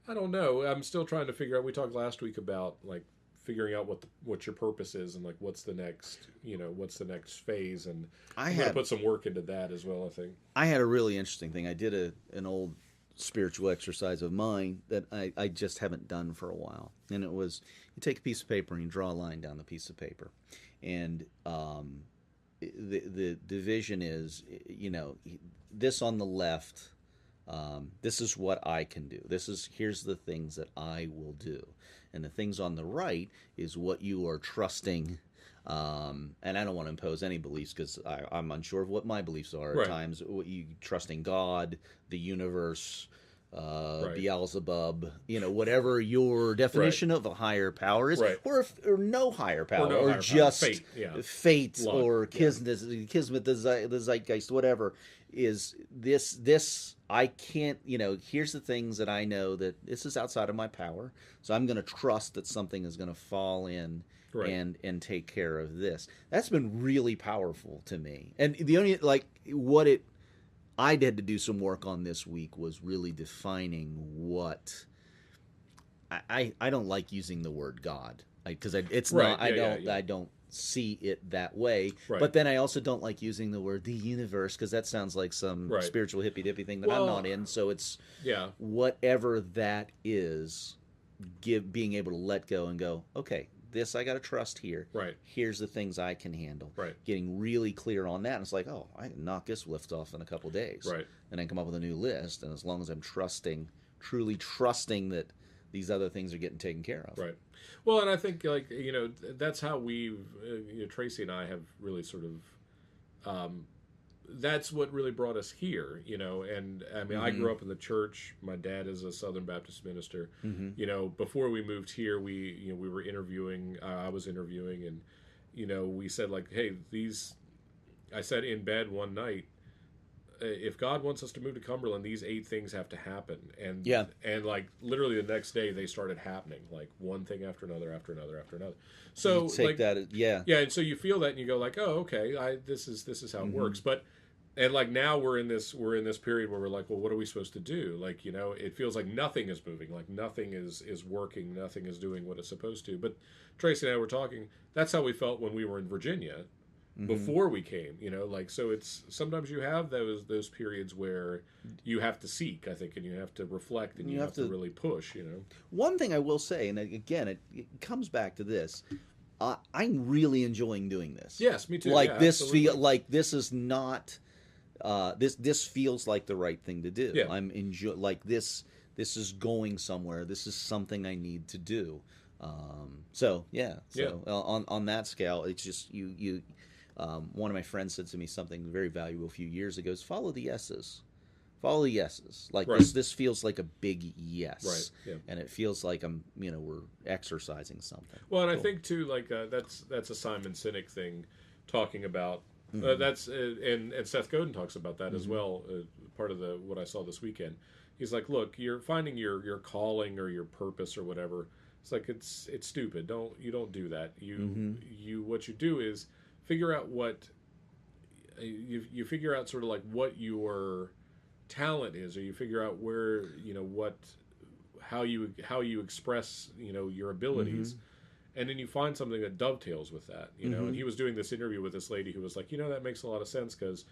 I don't know. I'm still trying to figure out. We talked last week about like figuring out what your purpose is and like what's the next phase, and I'm going to put some work into that as well. I think I had a really interesting thing. I did an old spiritual exercise of mine that I just haven't done for a while, and it was you take a piece of paper and you draw a line down the piece of paper, and the division is this on the left. This is what I can do. Here's the things that I will do, and the things on the right is what you are trusting. And I don't want to impose any beliefs because I'm unsure of what my beliefs are at times. What you trusting God, the universe, Beelzebub, whatever your definition of a higher power is, or no higher power, or just fate or kismet, the zeitgeist, whatever. Is this I can't, here's the things that I know that this is outside of my power, so I'm going to trust that something is going to fall in and take care of this. That's been really powerful to me. And the only I had to do some work on this week was really defining what I don't like using the word God because I don't see it that way, but then I also don't like using the word the universe because that sounds like some spiritual hippy-dippy thing that I'm not in. So it's whatever that is, being able to let go and go, okay, this I got to trust here. Here's the things I can handle. Getting really clear on that, and it's like, oh, I can knock this list off in a couple of days, and then come up with a new list. And as long as I'm truly trusting that these other things are getting taken care of. Well, and I think that's how Tracy and I have really sort of that's what really brought us here, and I mean I grew up in the church. My dad is a Southern Baptist minister. Before we moved here, we were interviewing, I was interviewing, and we said like, hey, I said in bed one night, if God wants us to move to Cumberland, these 8 things have to happen. And like literally the next day they started happening, like one thing after another, after another, after another. So you take that, and so you feel that and you go like, oh, okay, this is how it works. But and like now we're in this period where we're like, well, what are we supposed to do? Like, it feels like nothing is moving, like nothing is working, nothing is doing what it's supposed to. But Tracy and I were talking, that's how we felt when we were in Virginia. Before we came, so it's sometimes you have those periods where you have to seek, I think, and you have to reflect and you have to really push, One thing I will say, and again, it comes back to this, I'm really enjoying doing this. Yes, me too. Like this this is not, this feels like the right thing to do. I'm this is going somewhere. This is something I need to do. On that scale, it's just you. One of my friends said to me something very valuable a few years ago: is follow the S's. Follow the yeses. Like right. this feels like a big yes. Right. Yeah. And it feels like we're exercising something. Well, and cool. I think too, like that's a Simon Sinek thing, talking about that's and Seth Godin talks about that as well. Part of what I saw this weekend. He's like, look, you're finding your calling or your purpose or whatever. It's like it's stupid. You don't do that. You what you do is figure out what you figure out sort of like what your talent is, or you figure out where how you express your abilities, and then you find something that dovetails with that. And he was doing this interview with this lady who was like, that makes a lot of sense because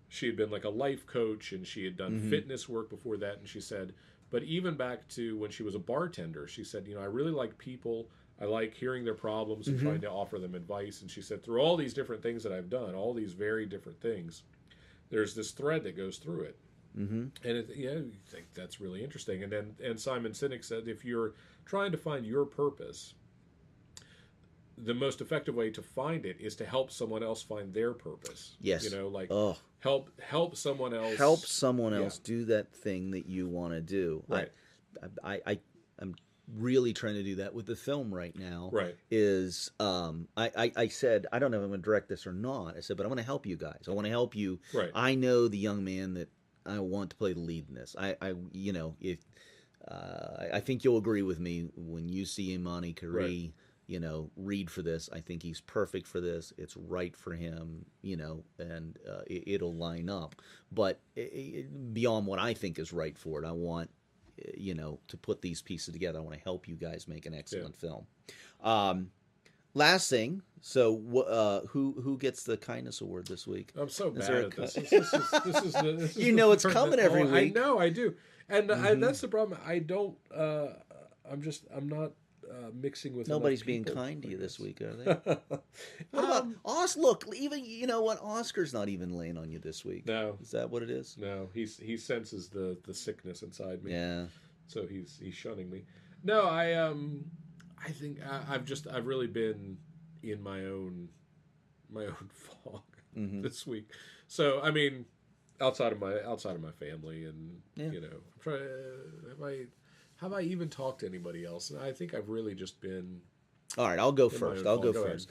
she had been like a life coach and she had done fitness work before that, and she said, but even back to when she was a bartender, she said, I really like people. I like hearing their problems and trying to offer them advice. And she said, through all these different things that I've done, all these very different things, there's this thread that goes through it. And you think that's really interesting. And Simon Sinek said, if you're trying to find your purpose, the most effective way to find it is to help someone else find their purpose. Yes. Help someone else. Help someone else do that thing that you want to do. Right. I'm really trying to do that with the film right now. Right. Is I said, I don't know if I'm going to direct this or not. I said, but I'm going to help you guys. I want to help you. Right. I know the young man that I want to play the lead in this. I think you'll agree with me when you see Imani Kari, read for this. I think he's perfect for this. It's right for him, and it'll line up. But beyond what I think is right for it, I want, to put these pieces together. I want to help you guys make an excellent film. Last thing, so who gets the kindness award this week? I'm so bad at this. This is it's coming every week. I know, I do, and that's the problem. I don't. I'm not mixing with. Nobody's being kind to you this week, are they? What about Look, even what? Oscar's not even laying on you this week. No, is that what it is? No, he senses the sickness inside me. Yeah, so he's shunning me. No, I think I've really been in my own fog this week. So I mean, outside of my family, and I'm trying. Have I even talked to anybody else? And I think I've really just been. All right, I'll go first. Go first.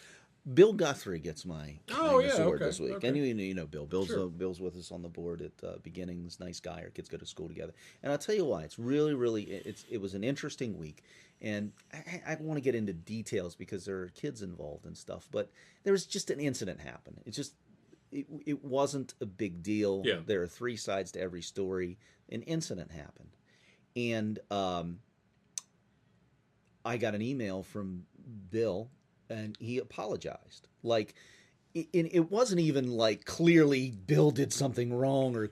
Bill Guthrie gets my award this week. Okay. And you know Bill. Bill's with us on the board at Beginnings. Nice guy. Our kids go to school together. And I'll tell you why. It's really it was an interesting week. And I don't want to get into details because there are kids involved and stuff. But there was just an incident happen. It wasn't a big deal. Yeah. There are three sides to every story. An incident happened. And I got an email from Bill, and he apologized. Like, it wasn't even like clearly Bill did something wrong or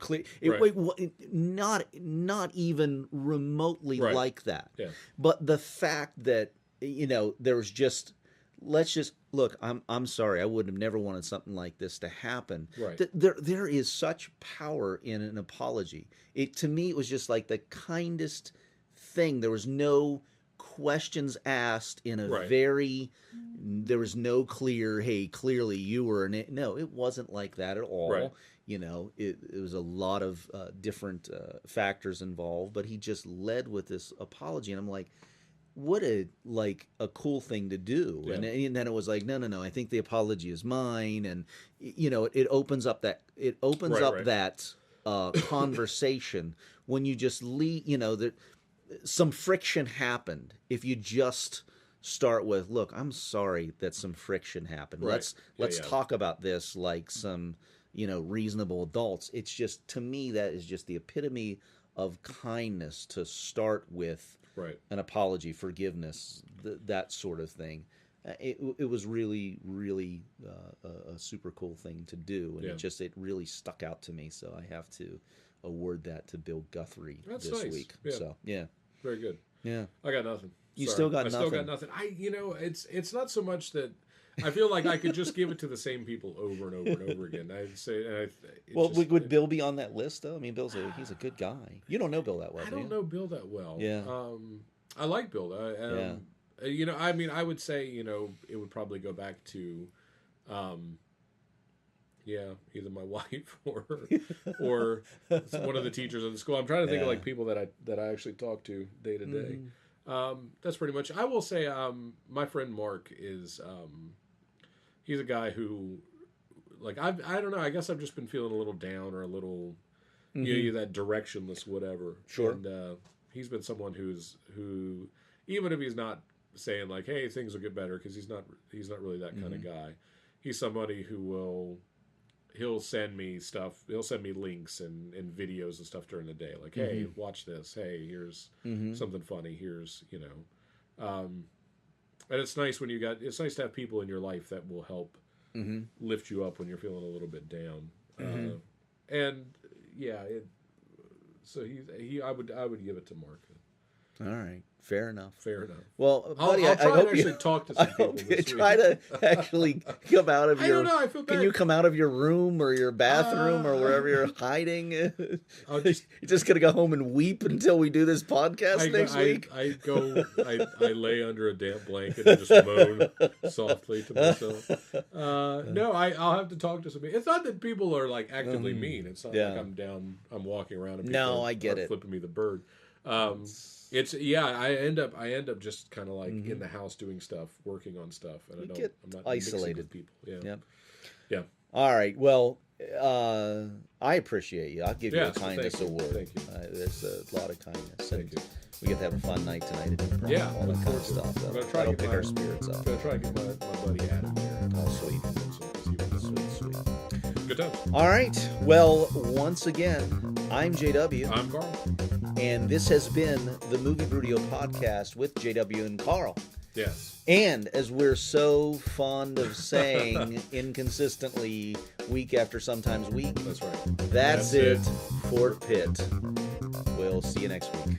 not even remotely like that. Yeah. But the fact that there was just, look. I'm sorry. I would have never wanted something like this to happen. Right. There is such power in an apology. To me, it was just like the kindest thing. There was no questions asked in a there was no clear, hey, clearly you were no, it wasn't like that at all. Right. It was a lot of different factors involved, but he just led with this apology, and I'm like, what a cool thing to do. Yeah. And then it was like, no, I think the apology is mine, and it opens up that that conversation when you just leave. Some friction happened. If you just start with, look, I'm sorry that some friction happened. Right. Let's talk about this like some reasonable adults. It's just, to me, that is just the epitome of kindness, to start with an apology, forgiveness, that sort of thing. It was really, really a super cool thing to do, and it really stuck out to me. So I have to award that to Bill Guthrie this week. Yeah. So very good. Yeah, I got nothing. You still got nothing. I still got nothing. It's not so much that I feel like I could just give it to the same people over and over and over again. I'd say. Would Bill be on that list though? I mean, he's a good guy. You don't know Bill that well. I don't know Bill that well. Yeah. I like Bill. I would say it would probably go back to, Yeah, either my wife or one of the teachers at the school. I'm trying to think of like people that I actually talk to day to day. That's pretty much. I will say, my friend Mark is he's a guy who, like, I don't know. I guess I've just been feeling a little down or a little, you know, that directionless whatever. Sure. And he's been someone who, even if he's not saying like, hey, things will get better, because he's not really that kind of guy. He's somebody who he'll send me stuff. He'll send me links and videos and stuff during the day. Like, hey, watch this. Hey, here's something funny. Here's, you know, and it's nice when it's nice to have people in your life that will help lift you up when you're feeling a little bit down. And yeah, so I would give it to Mark. All right. Fair enough. Well, buddy, I'll try to actually talk to some people this week. Try to actually come out of your... I don't know, I feel bad. Can you come out of your room or your bathroom or wherever you're hiding? You're just going to go home and weep until we do this podcast next week? I lay under a damp blanket and just moan softly to myself. No, I'll have to talk to some people. It's not that people are like actively mean. It's not like I'm walking around and people are flipping me the bird. I end up just kind of like in the house doing stuff, working on stuff, and I'm not isolated with people. Yeah. All right. Well, I appreciate you. I'll give you a kindness award. Thank you. There's a lot of kindness. Thank you. We get to have a fun night tonight at improv. All that kind of stuff. That'll pick our spirits up. I'm gonna try to get my buddy Adam there. Oh, sweet. Sweet. Good times. All right. Well, once again, I'm JW. I'm Karl. And this has been the Movie Brewdio podcast with JW and Karl. Yes. And as we're so fond of saying inconsistently week after sometimes week. That's right. That's it. Fort Pitt. We'll see you next week.